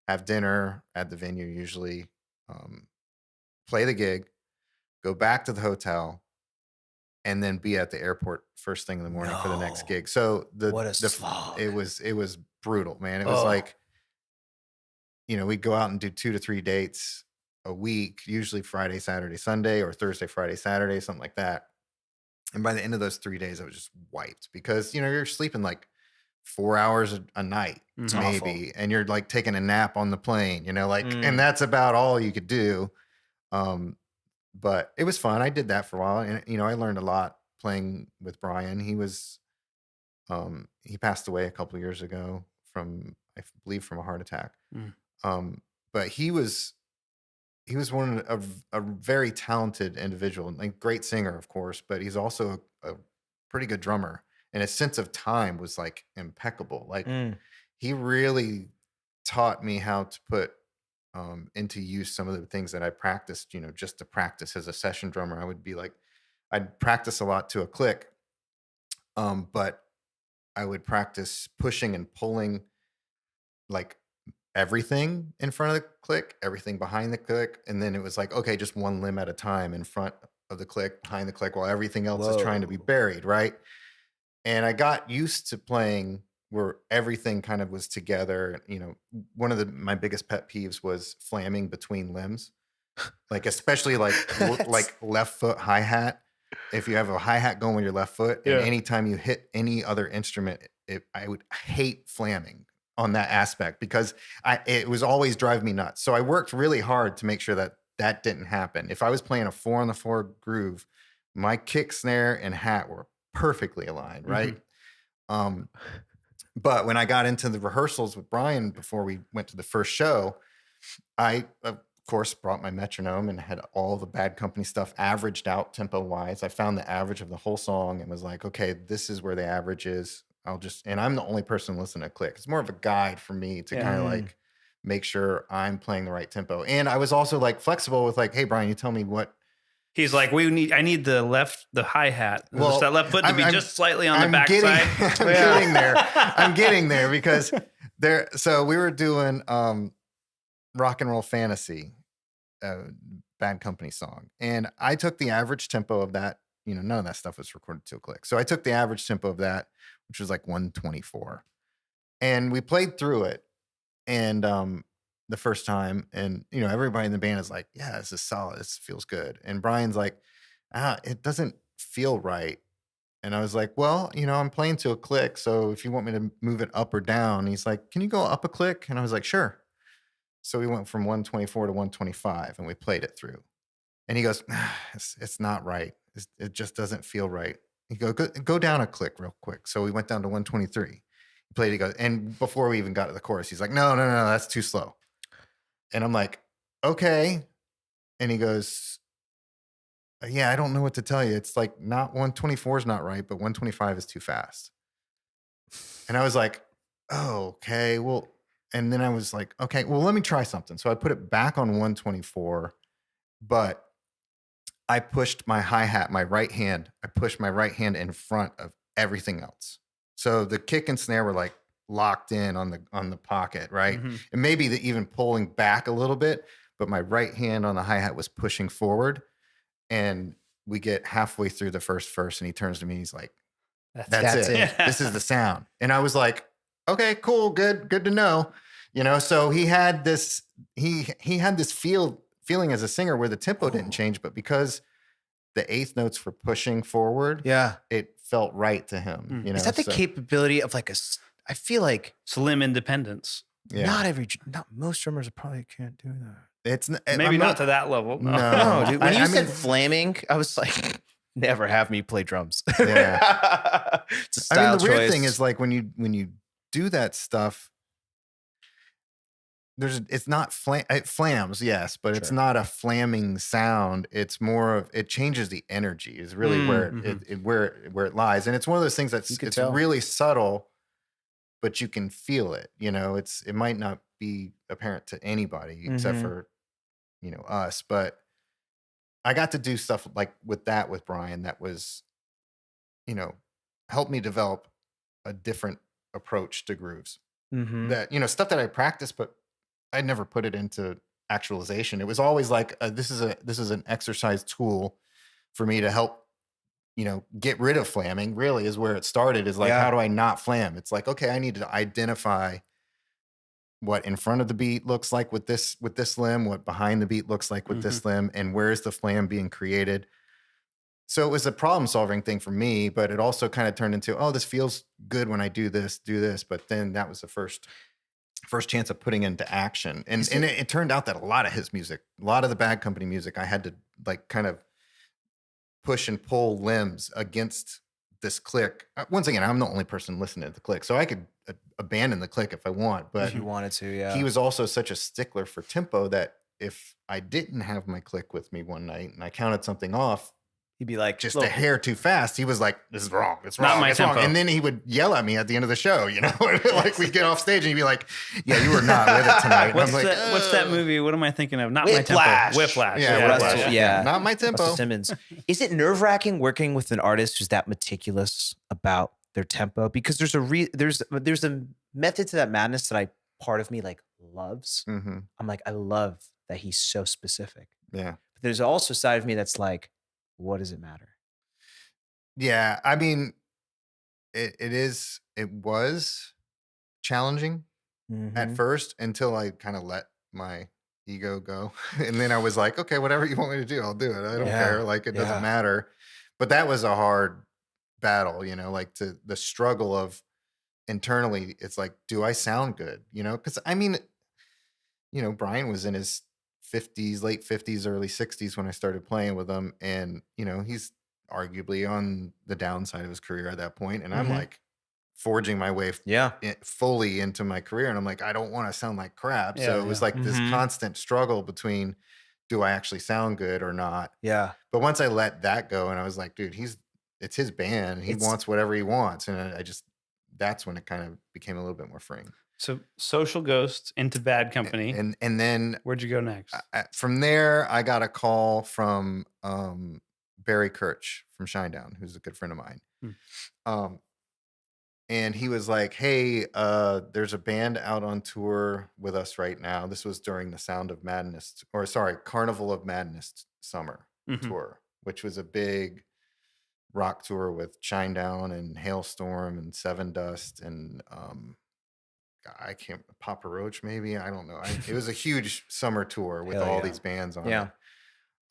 have dinner at the venue usually, play the gig, go back to the hotel, and then be at the airport first thing in the morning for the next gig. So what a slog. It was brutal, man. It was like, we'd go out and do 2 to 3 dates a week, usually Friday, Saturday, Sunday, or Thursday, Friday, Saturday, something like that. And by the end of those 3 days, I was just wiped because, you're sleeping like 4 hours a night, maybe. And you're like taking a nap on the plane, and that's about all you could do. But it was fun. I did that for a while. And, I learned a lot playing with Brian. He passed away a couple of years ago from a heart attack. But he was one of a very talented individual, like great singer, of course, but he's also a pretty good drummer. And his sense of time was like impeccable. Like he really taught me how to put into use some of the things that I practiced, just to practice as a session drummer. I'd practice a lot to a click, but I would practice pushing and pulling like everything in front of the click, everything behind the click. And then it was like, okay, just one limb at a time in front of the click, behind the click, while everything else is trying to be buried, right? And I got used to playing where everything kind of was together. One of my biggest pet peeves was flamming between limbs, like especially like left foot hi-hat. If you have a hi-hat going with your left foot, and anytime you hit any other instrument, I would hate flamming on that aspect because it was always driving me nuts. So I worked really hard to make sure that didn't happen. If I was playing a 4-on-the-4 groove, my kick, snare, and hat were perfectly aligned, right? But when I got into the rehearsals with Brian before we went to the first show, I of course brought my metronome and had all the Bad Company stuff averaged out tempo wise. I found the average of the whole song and was like, okay, this is where the average is. And I'm the only person listening to click. It's more of a guide for me to kind of like make sure I'm playing the right tempo. And I was also like flexible with like, hey Brian, you tell me what. He's like, I need the hi-hat. Well, that left foot to be just slightly on the backside. I'm getting there because so we were doing Rock and Roll Fantasy, Bad Company song. And I took the average tempo of that. None of that stuff was recorded to a click. So I took the average tempo of that, which was like 124. And we played through it. And the first time, and everybody in the band is like, yeah, this is solid, this feels good. And Brian's like, it doesn't feel right. And I was like, well, I'm playing to a click, so if you want me to move it up or down. He's like, can you go up a click? And I was like, sure. So we went from 124 to 125 and we played it through. And he goes, it's not right, it just doesn't feel right. He go down a click real quick. So we went down to 123. He played. He goes, and before we even got to the chorus, he's like, no, that's too slow. And I'm like, okay. And he goes, yeah, I don't know what to tell you. It's like not 124 is not right, but 125 is too fast. And I was like, oh, okay, well, and then I was like, okay, well, let me try something. So I put it back on 124, but I pushed my hi-hat, my right hand. I pushed my right hand in front of everything else. So the kick and snare were like locked in on the pocket, right? Mm-hmm. And maybe even pulling back a little bit, but my right hand on the hi-hat was pushing forward. And we get halfway through the first verse and he turns to me, he's like, that's it. This is the sound. And I was like, okay, cool, good to know. So he had this, he had this feeling as a singer where the tempo didn't change, but because the eighth notes were pushing forward, it felt right to him. Is that the capability of like I feel like slim independence? Yeah. Not most drummers probably can't do that. It's maybe not to that level. No, dude. When you said flaming, I was like, never have me play drums. Yeah. It's a style the weird thing is like when you do that stuff, it's not it flams, yes, but it's not a flamming sound. It's more of, it changes the energy is really where it lies. And it's one of those things it's really subtle, but you can feel it. It might not be apparent to anybody except for, us, but I got to do stuff like with Brian that was, helped me develop a different approach to grooves. That, stuff that I practiced, but I never put it into actualization. It was always like, this is an exercise tool for me to help, get rid of flamming. Really is where it started, is like, how do I not flam? It's like, okay, I need to identify what in front of the beat looks like with this limb, what behind the beat looks like with this limb, and where's the flam being created. So it was a problem solving thing for me, but it also kind of turned into, oh, this feels good when I do this. But then that was the first chance of putting into action. And it turned out that a lot of his music, a lot of the Bad Company music, I had to like kind of push and pull limbs against this click. Once again, I'm the only person listening to the click, so I could abandon the click if I want. But if you wanted to, he was also such a stickler for tempo that if I didn't have my click with me one night and I counted something off, he'd be like, just a hair too fast. He was like, this is wrong. It's not wrong. my tempo. And then he would yell at me at the end of the show, like we'd get off stage and he'd be like, yeah, you were not with it tonight. What's that movie? What am I thinking of? Not Whiplash. My tempo. Whiplash. Yeah. Not my tempo. Russell Simmons. Is it nerve-wracking working with an artist who's that meticulous about their tempo? Because there's a method to that madness that part of me like loves. Mm-hmm. I'm like, I love that he's so specific. Yeah. But there's also a side of me that's like, what does it matter? Yeah, I mean, it was challenging at first until I kind of let my ego go. And then I was like, okay, whatever you want me to do, I'll do it. I don't care. Like, it doesn't matter. But that was a hard battle, like the struggle of internally, it's like, do I sound good? Because I mean, Brian was in his 50s, late 50s, early 60s when I started playing with him. And, he's arguably on the downside of his career at that point. And I'm like forging my way fully into my career. And I'm like, I don't want to sound like crap. So it was like this constant struggle between, do I actually sound good or not? Yeah. But once I let that go and I was like, dude, it's his band. He wants whatever he wants. And that's when it kind of became a little bit more freeing. So Social Ghost into Bad Company. And then where'd you go next? From there, I got a call from Barry Kirch from Shinedown, who's a good friend of mine. And he was like, hey, there's a band out on tour with us right now. This was during the Carnival of Madness summer tour, which was a big rock tour with Shinedown and Hailstorm and Seven Dust and Papa Roach, maybe. I don't know. It was a huge summer tour with all these bands on it.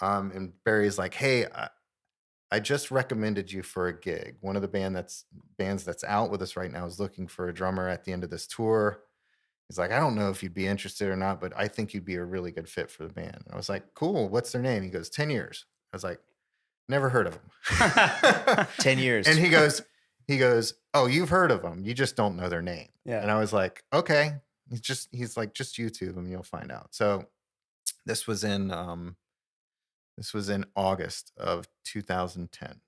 And Barry's like, hey, I just recommended you for a gig. One of the bands that's out with us right now is looking for a drummer at the end of this tour. He's like, I don't know if you'd be interested or not, but I think you'd be a really good fit for the band. And I was like, cool. What's their name? He goes, 10 Years. I was like, never heard of them. 10 years. And he goes, oh, you've heard of them. You just don't know their name. Yeah. And I was like, okay. He's like, just YouTube them. You'll find out. So this was in August of 2010.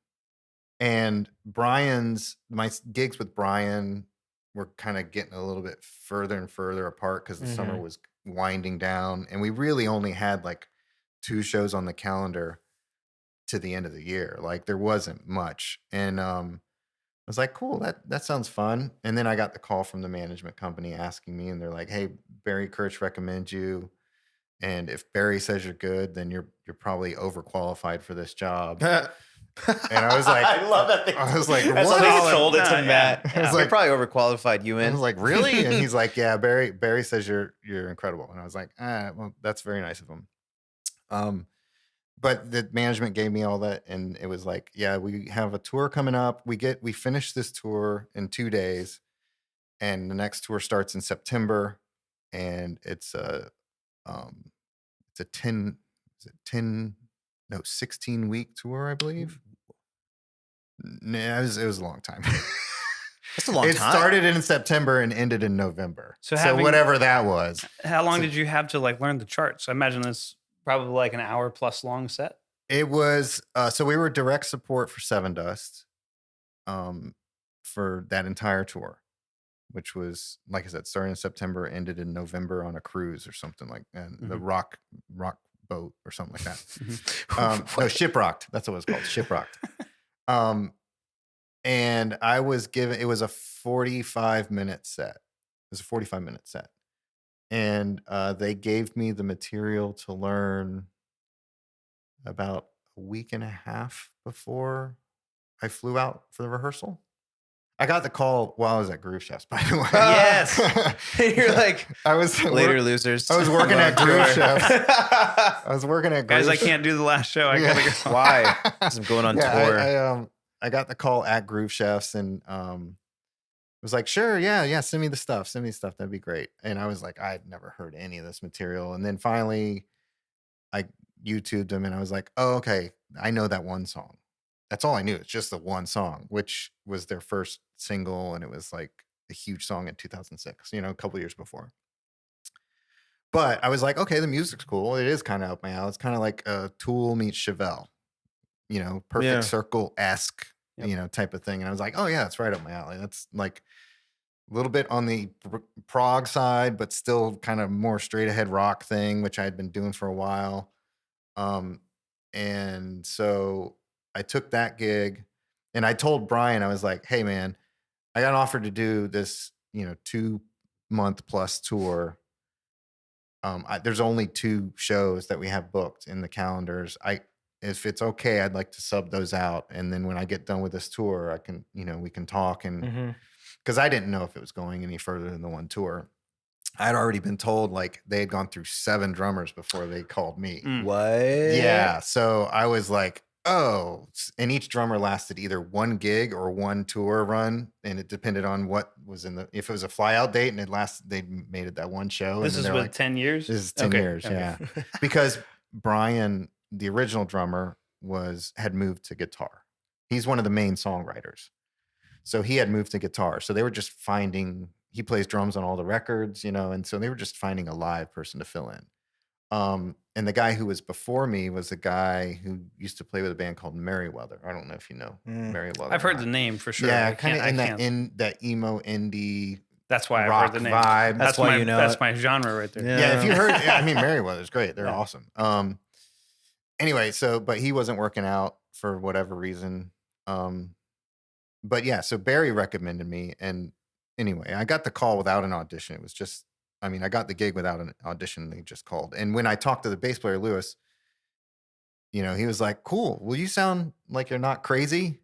And my gigs with Brian were kind of getting a little bit further and further apart because the summer was winding down. And we really only had like 2 shows on the calendar to the end of the year. Like there wasn't much. And I was like, cool, that sounds fun. And then I got the call from the management company asking me, and they're like, hey, Barry Kirch recommends you. And if Barry says you're good, then you're probably overqualified for this job. And I was like, I love that thing. I was like, That's what? how they sold it to Matt. I was They're like, probably overqualified you I in. was like, really? And he's like, yeah, Barry says you're incredible. And I was like, well, that's very nice of him. But the management gave me all that, and it was like, yeah, we have a tour coming up. We finish this tour in 2 days, and the next tour starts in September, and it's a 16-week tour, I believe. Nah, it was a long time. That's a long It time. started in September and ended in November. So So whatever that was. How long did you have to like learn the charts? I imagine this probably like an hour plus long set. It was so we were direct support for Seven Dust for that entire tour, which was, like I said, started in September, ended in November on a cruise or something like that. The rock boat or something like that. No, Shiprocked. That's what it was called, Shiprocked. And I was given, it was a 45-minute set. It was a 45-minute set. And they gave me the material to learn about a week and a half before I flew out for the rehearsal. I got the call while I was at Groove Chefs, by the way. Yes. You're like, I was later losers. I was working at Groove Chefs. I was working at Groove Guys, I can't do the last show. I gotta go. Why? Because I'm going on tour. I got the call at Groove Chefs, and was like, sure, yeah, send me the stuff. That'd be great. And I was like, I'd never heard any of this material. And then finally I YouTubed them, and I was like, oh, okay, I know that one song. That's all I knew. It's just the one song, which was their first single, and it was like a huge song in 2006, a couple years before. But I was like, okay, the music's cool. It is kind of up my alley. It's kind of like Tool meets Chevelle, Perfect Circle-esque, type of thing. And I was like, oh yeah, that's right up my alley. That's like a little bit on the prog side, but still kind of more straight ahead rock thing, which I had been doing for a while. And so I took that gig, and I told Brian, I was like, hey man, I got offered to do this, 2-month plus tour. There's only 2 shows that we have booked in the calendars. If it's okay, I'd like to sub those out. And then when I get done with this tour, I can, we can talk. And because I didn't know if it was going any further than the one tour. I had already been told like they had gone through 7 drummers before they called me. What? Yeah. So I was like, oh, and each drummer lasted either 1 gig or 1 tour run. And it depended on what was if it was a fly out date and they made it that one show. This and is with 10 years? This is 10 years. Okay. Yeah. Because Brian, the original drummer, had moved to guitar. He's one of the main songwriters. So he had moved to guitar. So they were just he plays drums on all the records, and so they were just finding a live person to fill in. And the guy who was before me was a guy who used to play with a band called Merriweather. I don't know if you know Merriweather. I've heard the name for sure. Yeah, kind of in that emo indie. That's why I've heard the name. Vibe. That's why you know. That's my genre right there. Yeah, if you heard, Merriweather's great. They're awesome. Anyway, but he wasn't working out for whatever reason. But yeah, so Barry recommended me, and anyway, I got the call without an audition. It was just, I got the gig without an audition. They just called. And when I talked to the bass player, Lewis, he was like, cool. Will you sound like you're not crazy?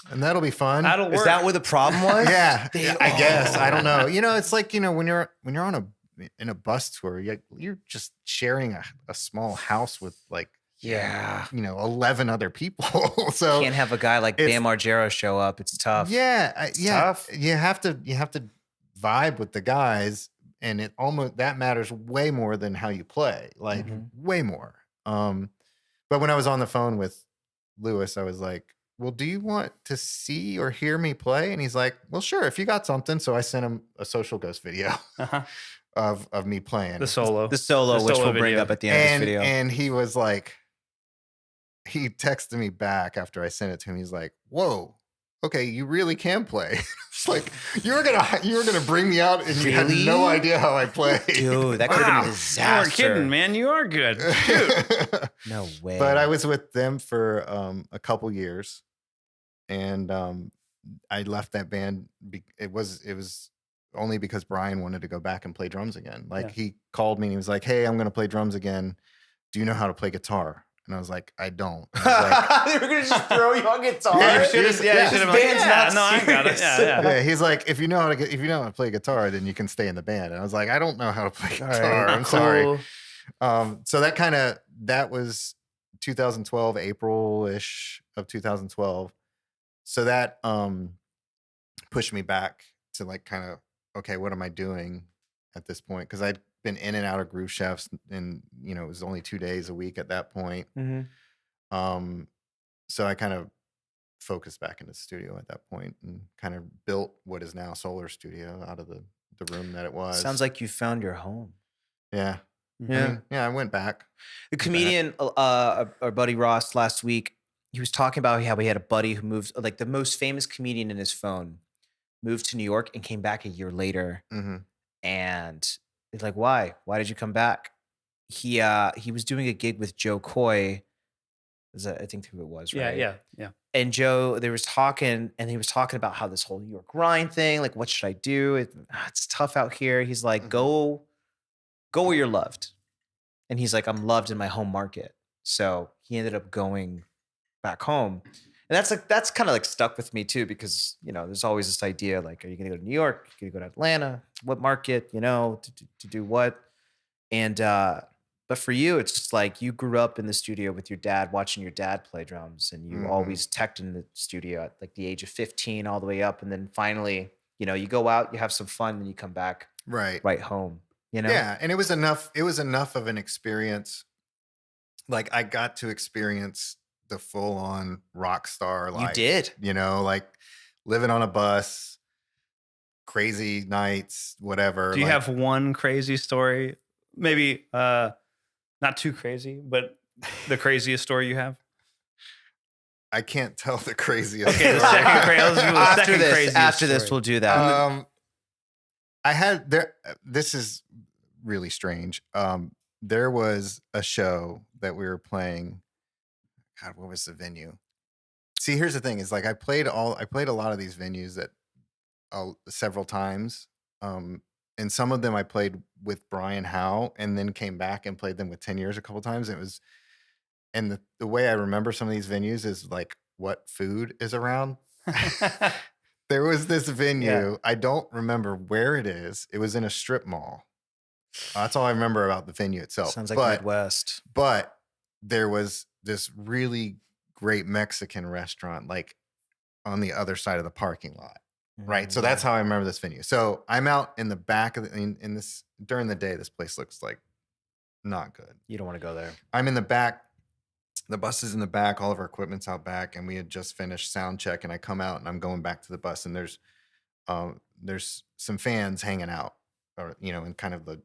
And that'll be fun. That'll work. Is that what the problem was? Yeah, I guess. I don't know. It's like, when you're on in a bus tour, you're just sharing a small house with like, 11 other people. So can't have a guy like Bam Margera show up. It's tough. Yeah. It's tough. You have to vibe with the guys, and it almost, that matters way more than how you play, like way more. But when I was on the phone with Lewis, I was like, well, do you want to see or hear me play? And he's like, well, sure, if you got something. So I sent him a Social Ghost video of me playing. The solo, which we'll bring up at the end of this video. And he was like, he texted me back after I sent it to him. He's like, whoa, okay, you really can play. It's like, you were gonna bring me out and you had no idea how I play. Dude, that could have been a disaster. You weren't kidding, man. You are good. Shoot. No way. But I was with them for a couple years, and I left that band. It was only because Brian wanted to go back and play drums again. Like he called me and he was like, "Hey, I'm going to play drums again. Do you know how to play guitar?" And I was like, "I don't." I was like, they were going to just throw you on guitar. Yeah, you should have like, no, I got it. Yeah. He's like, if you know how to play guitar, then you can stay in the band. And I was like, I don't know how to play guitar. Right, I'm sorry. So that was 2012, April-ish of 2012. So that pushed me back to like kind of, okay, what am I doing at this point? Because I'd been in and out of Groove Chefs, and it was only 2 days a week at that point. Mm-hmm. So I kind of focused back into the studio at that point and kind of built what is now Solar Studio out of the room that it was. Sounds like you found your home. Yeah. Yeah. I went back. The comedian, our buddy Ross, last week, he was talking about how he had a buddy who moved, like the most famous comedian in his phone, moved to New York and came back a year later. Mm-hmm. And he's like, why? Why did you come back? He was doing a gig with Joe Coy. I think who it was, right? Yeah. And Joe, they was talking, and he was talking about how this whole New York grind thing, like, what should I do? It's tough out here. He's like, go where you're loved. And he's like, I'm loved in my home market. So he ended up going back home. And that's kind of like stuck with me too, because, there's always this idea, like, are you going to go to New York? Are you going to go to Atlanta? What market, to do what? And, but for you, it's just like you grew up in the studio with your dad, watching your dad play drums, and you always teched in the studio at like the age of 15 all the way up. And then finally, you go out, you have some fun, and you come back right home, Yeah. And it was enough of an experience. Like I got to experience the full on rock star life. You did. Like living on a bus, crazy nights, whatever. Do you have one crazy story? Maybe, not too crazy, but the craziest story you have? I can't tell the craziest. Okay, the second craziest. After this, we'll do that. This is really strange. There was a show that we were playing. God, what was the venue? See, here's the thing: is like I played a lot of these venues that several times. And some of them I played with Brian Howe, and then came back and played them with 10 Years a couple times. And the way I remember some of these venues is like what food is around. There was this venue. Yeah. I don't remember where it is. It was in a strip mall. That's all I remember about the venue itself. Sounds like Midwest. But there was this really great Mexican restaurant like on the other side of the parking lot. Right. So that's how I remember this venue. So I'm out in the back of in this during the day. This place looks like not good. You don't want to go there. I'm in the back. The bus is in the back. All of our equipment's out back. And we had just finished sound check. And I come out and I'm going back to the bus. And there's some fans hanging out or, in kind of the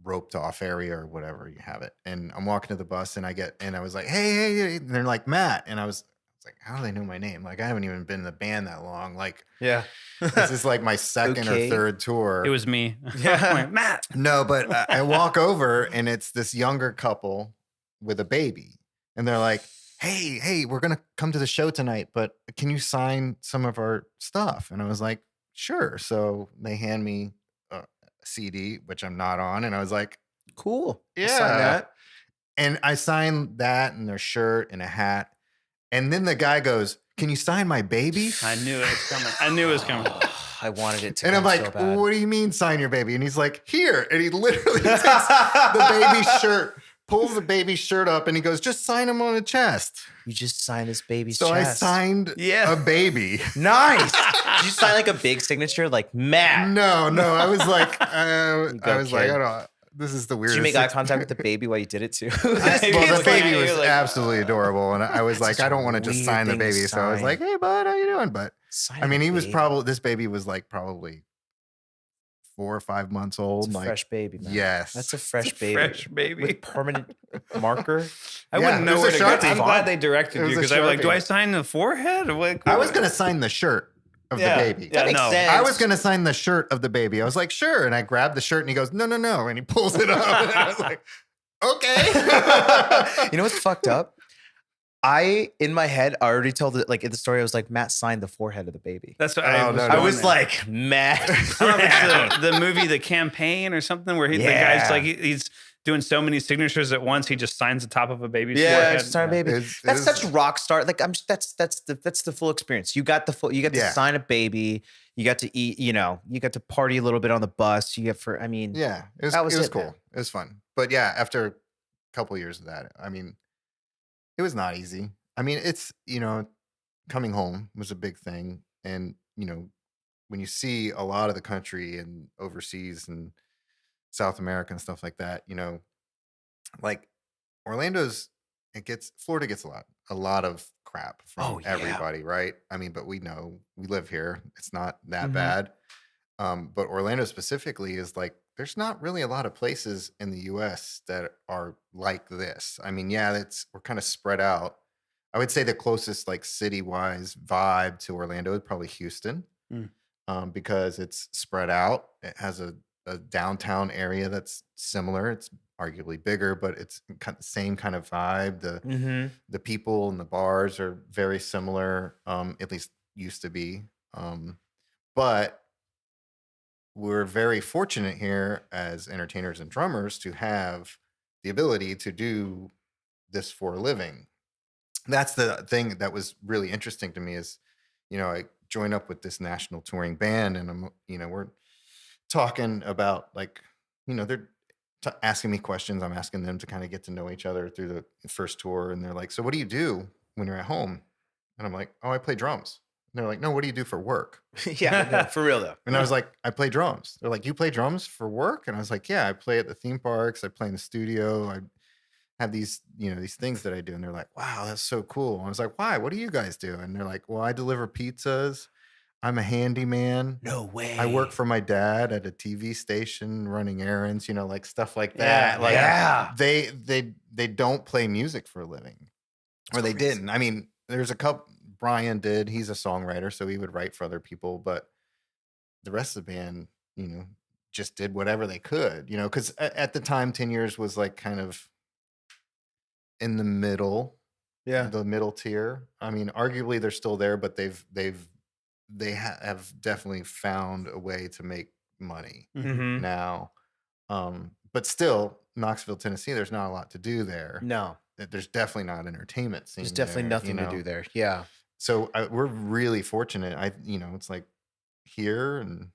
roped off area or whatever you have it. And I'm walking to the bus and I was like, hey. And they're like, Matt. And I was like, how do they know my name? Like, I haven't even been in the band that long. Like, yeah, this is like my second or third tour. It was me. Yeah. Matt. No, but I walk over and it's this younger couple with a baby. And they're like, hey, we're going to come to the show tonight, but can you sign some of our stuff? And I was like, sure. So they hand me a CD, which I'm not on. And I was like, cool. Yeah. Sign that. And I signed that and their shirt and a hat. And then the guy goes, can you sign my baby? I knew it was coming. I wanted it to and I'm like, so what do you mean sign your baby? And he's like, here. And he literally takes the baby shirt, pulls the baby shirt up, and he goes, just sign him on the chest. You just signed this baby's chest. So I signed a baby. Nice. Did you sign like a big signature like Matt? No. I was like, I don't know. this is the Did weirdest. you make eye contact with the baby while you did it too? Well, the baby was like, absolutely adorable, and I was like, I don't want to just sign the baby, so I was like, hey bud, how you doing? But I mean, this baby was like probably 4 or 5 months old. It's a like, fresh baby, man. Yes. That's a fresh baby. Fresh baby. With permanent marker. I wouldn't know it where was to a go. Sharpie I'm font. glad they directed It was you a because I was like, Sharpie. do I sign the forehead? Or like, I was going to sign the shirt of the baby. Yeah, That makes no. sense. I was going to sign the shirt of the baby. I was like, sure. And I grabbed the shirt and he goes, no. And he pulls it up. And I was like, okay. You know what's fucked up? In my head, I already told it, like in the story, I was like, Matt signed the forehead of the baby. That's what Oh, I was. no, I going was there. like, Matt. I don't know if it's the movie The Campaign or something where the guy's like he's doing so many signatures at once he just signs the top of a baby's forehead. Sign a baby. It's- That's it's- such rock star. Like that's the full experience. You got to sign a baby. You got to eat. You got to party a little bit on the bus. Yeah, it was That was it, cool. man. It was fun. But yeah, after a couple years of that, I mean, it was not easy. I mean, it's, coming home was a big thing. And, when you see a lot of the country and overseas and South America and stuff like that, like Florida gets a lot of crap from everybody, right? I mean, but we know we live here. It's not that bad. But Orlando specifically is like, there's not really a lot of places in the US that are like this. I mean, we're kind of spread out. I would say the closest like city-wise vibe to Orlando is probably Houston, because it's spread out. It has a downtown area that's similar. It's arguably bigger, but it's kind of the same kind of vibe. The people and the bars are very similar, at least used to be. But we're very fortunate here as entertainers and drummers to have the ability to do this for a living. That's the thing that was really interesting to me is, I joined up with this national touring band and we're talking about like, they're asking me questions. I'm asking them to kind of get to know each other through the first tour. And they're like, so what do you do when you're at home? And I'm like, oh, I play drums. And they're like, no, what do you do for work? No, for real though. And I was like, I play drums. They're like, you play drums for work? And I was like, yeah, I play at the theme parks. I play in the studio. I have these, these things that I do. And they're like, wow, that's so cool. And I was like, why? What do you guys do? And they're like, well, I deliver pizzas. I'm a handyman. No way. I work for my dad at a TV station running errands, like stuff like that. They don't play music for a living. Or they didn't. I mean, there's a couple. Brian did. He's a songwriter, so he would write for other people. But the rest of the band, just did whatever they could, because at the time, 10 years was like kind of in the middle, the middle tier. I mean, arguably they're still there, but they have definitely found a way to make money now. But still, Knoxville, Tennessee, there's not a lot to do there. No, there's definitely not entertainment scene. there's definitely nothing to do there. Yeah. So we're really fortunate. It's like here and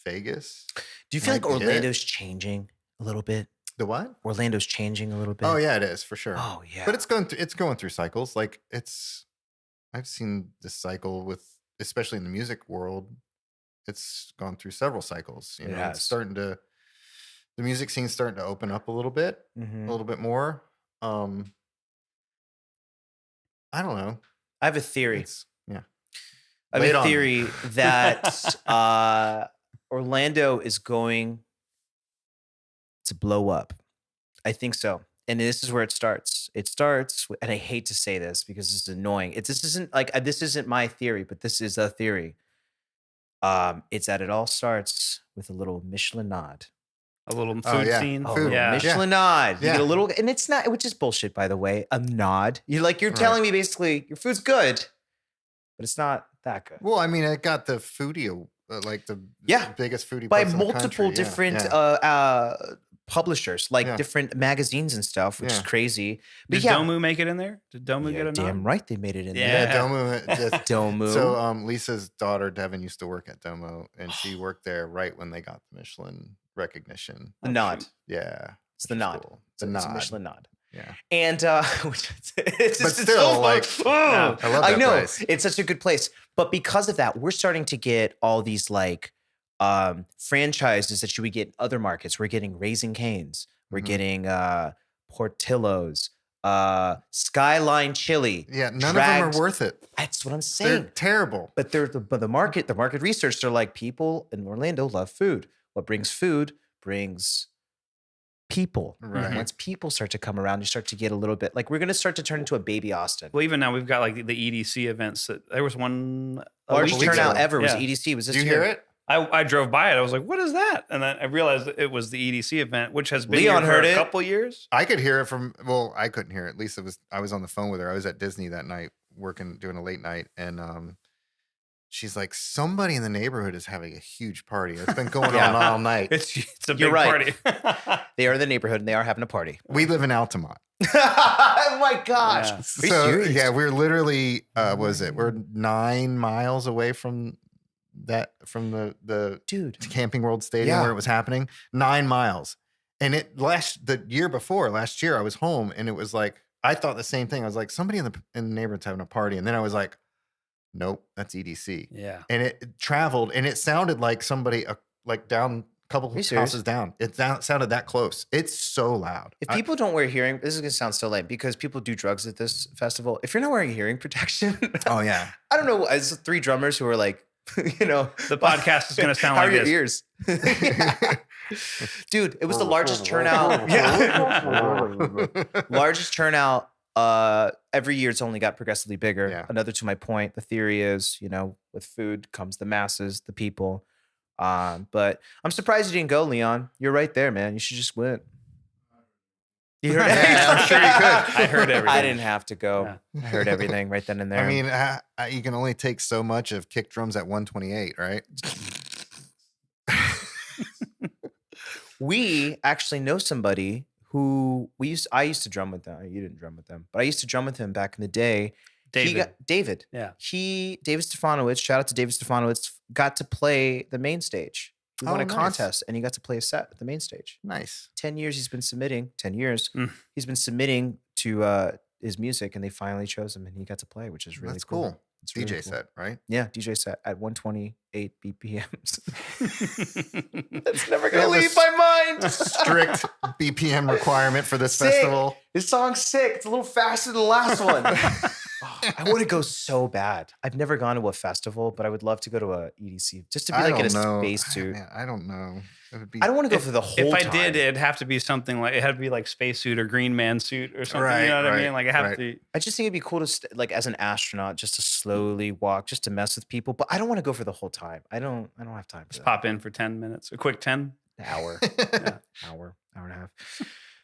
Vegas. Do you feel like might be it. Orlando's changing a little bit? The what? Orlando's changing a little bit. Oh yeah, it is for sure. Oh yeah. But it's going through cycles. Like I've seen this cycle with, especially in the music world, it's gone through several cycles. It's the music scene's starting to open up a little bit more. I don't know. I have a theory. I Lay have it a on me. theory that Orlando is going to blow up. I think so. And this is where it starts. It starts, and I hate to say this because this is annoying. This isn't my theory, but this is a theory. It's that it all starts with a little Michelin nod. A little food scene. Food. Yeah. Michelin nod. You Yeah. get a little, and it's not, which is bullshit, by the way. A nod. You're telling me basically your food's good, but it's not that good. Well, I mean, it got the foodie, like the biggest foodie By place in the multiple country. different publishers, like different magazines and stuff, which is crazy. But Did Domu make it in there? Did Domu get a nod? Damn right they made it in Yeah, there. Domu. Domu. So Lisa's daughter Devin used to work at Domu, and she worked there right when they got the Michelin recognition. The nod. Yeah, It's the which is nod. cool. It's a Michelin nod. Yeah, And it's but still, like, I I love that know place. it's such a good place. But because of that, we're starting to get all these like franchises that you would get in other markets. We're getting Raising Cane's. We're getting Portillo's, Skyline Chili. Yeah, none of them are worth it. That's what I'm saying. They're terrible. But the market research, they're like, people in Orlando love food. What brings food brings people. Right. And once people start to come around, you start to get a little bit like we're going to start to turn into a baby Austin. Well, even now we've got like the EDC events. There was one largest turnout ever was yeah. EDC. Was this Did you year? hear it? I drove by it. I was like, "What is that?" And then I realized it was the EDC event, which has been Leon here for heard a it. couple years. I could hear it from. Well, I couldn't hear it. At least I was on the phone with her. I was at Disney that night doing a late night, and she's like, somebody in the neighborhood is having a huge party. It's been going on all night. It's a big You're right. party. They are in the neighborhood and they are having a party. We live in Altamont. Oh my gosh. Yeah. So yeah, we're literally what was it? We're 9 miles away from the Dude. Camping World Stadium where it was happening. 9 miles. And last year I was home and it was like I thought the same thing. I was like, somebody in the neighborhood's having a party. And then I was like, nope, that's EDC. Yeah. And it traveled and it sounded like somebody like down a couple houses down. It sounded that close. It's so loud. If people don't wear hearing, this is going to sound so lame because people do drugs at this festival. If you're not wearing hearing protection, oh yeah. I don't know. As 3 drummers who are like, the podcast is going to sound how like are your this. ears? Dude, it was the largest turnout. Yeah. Largest turnout. Every year it's only got progressively bigger. Yeah. Another to my point, the theory is, with food comes the masses, the people. But I'm surprised you didn't go, Leon. You're right there, man. You should just went. You heard I'm sure you could. I heard everything. I didn't have to go. Yeah. I heard everything right then and there. I mean, you can only take so much of kick drums at 128, right? We actually know somebody who I used to drum with them. You didn't drum with them, but I used to drum with him back in the day. David. Yeah. David Stefanowicz, shout out to David Stefanowicz, got to play the main stage. He won a contest and he got to play a set at the main stage. Nice. 10 years he's been submitting, 10 years. He's been submitting to his music and they finally chose him and he got to play, which is really That's cool. It's DJ really cool. set, right? Yeah, DJ set at 128 BPMs. That's never going to leave my mind. Strict BPM requirement for this Sick. Festival. This song's sick. It's a little faster than the last one. I want to go so bad. I've never gone to a festival, but I would love to go to a EDC just to be like in a spacesuit. I don't know. It would be. I don't want to go for the whole time. If I did, it'd have to be something like, it had to be like spacesuit or Green Man suit or something. Right, you know what right, I mean? Like, I have to. I just think it'd be cool to like as an astronaut, just to slowly walk, just to mess with people. But I don't want to go for the whole time. I don't have time for Just that. pop in for 10 minutes, a quick 10. An hour, hour and a half.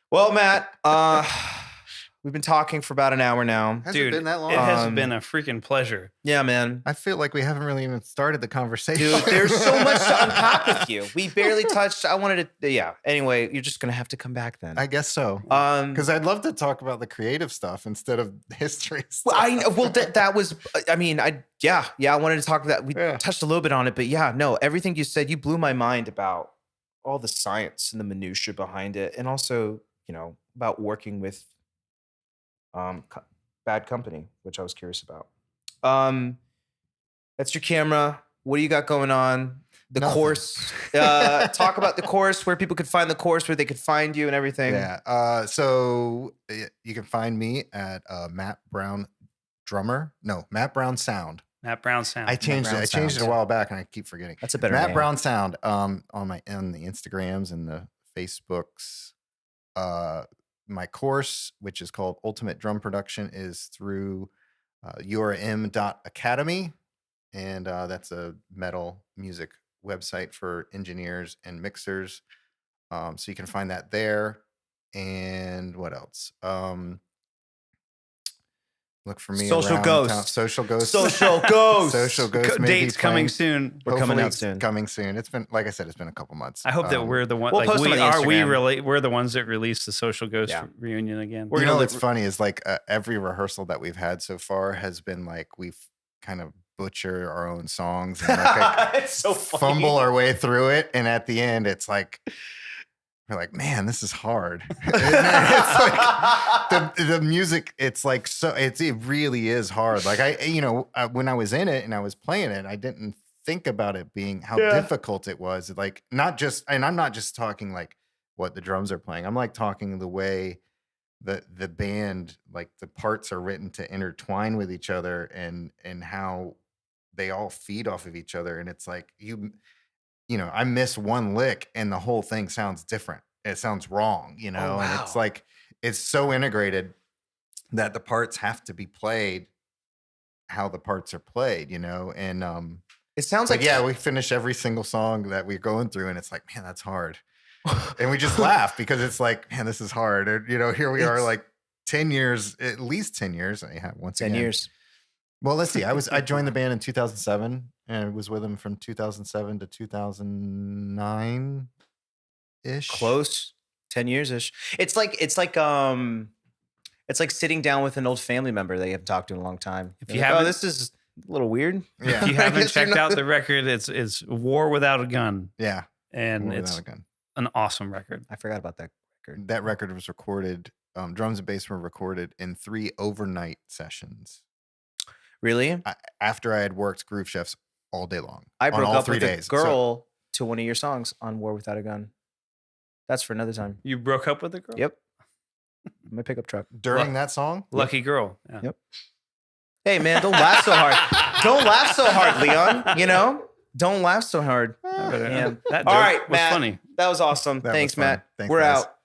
Well, Matt, we've been talking for about an hour now. Has Dude, it been that long? It has been a freaking pleasure. Yeah, man. I feel like we haven't really even started the conversation. Dude, there's so much to unpack with you. We barely touched. I wanted to. Yeah. Anyway, you're just gonna have to come back then. I guess so. Because I'd love to talk about the creative stuff instead of history stuff. That was. I mean, I wanted to talk about that. We touched a little bit on it, but yeah, no, everything you said, you blew my mind about all the science and the minutia behind it, and also, about working with bad company, which I was curious about. That's your camera. What do you got going on? The course. Talk about the course, where people could find the course, where they could find you and everything. Yeah. So you can find me at Matt Brown Drummer. No, Matt Brown Sound. Matt Brown Sound. I changed it a while back and I keep forgetting. That's a better Matt name. Brown Sound on the Instagrams and the Facebooks. My course, which is called Ultimate Drum Production, is through urm.academy. And that's a metal music website for engineers and mixers. So you can find that there. And what else? Look for me. Social Ghost. Social Ghost. Social Ghost. Social Ghost. Dates coming soon. We're coming out soon. Coming soon. It's been, like I said, it's been a couple months. I hope that we're the one. We'll like post we them on are. Instagram. We're the ones that release the Social Ghost reunion again. You know what's funny is like every rehearsal that we've had so far has been like we've kind of butchered our own songs and like it's so funny. fumble our way through it, and at the end, it's like. We're like, man, this is hard. It's like the music. It's like it really is hard. Like when I was in it and I was playing it, I didn't think about it being how difficult it was. Like not just, and I'm not just talking like what the drums are playing. I'm like talking the way the band, like the parts are written to intertwine with each other and how they all feed off of each other. And it's like, you know, I miss one lick and the whole thing sounds different. It sounds wrong, you know? And it's like, it's so integrated that the parts have to be played how the parts are played, you know? And it sounds like, yeah, we finish every single song that we're going through and it's like, man, that's hard. And we just laugh because it's like, man, this is hard. And, you know, here we are like 10 years, at least 10 years. I have 10 years. Well, let's see. I joined the band in 2007 and I was with them from 2007 to 2009 ish. Close. 10 years ish. It's like sitting down with an old family member that you haven't talked to in a long time. If you haven't, this is a little weird. Yeah. If you haven't checked out the record, it's War Without a Gun. Yeah. And it's an awesome record. I forgot about that record. That record was recorded, drums and bass were recorded in 3 overnight sessions. Really? After I had worked Groove Chefs all day long. I broke up with a girl to one of your songs on War Without a Gun. That's for another time. You broke up with a girl? Yep. My pickup truck. During that song? Lucky girl. Yeah. Yep. Hey, man, don't laugh so hard. Don't laugh so hard, Leon. You know? Don't laugh so hard. That all right, was Matt. Funny. That was awesome. Thanks, Matt. Thanks, We're guys. out.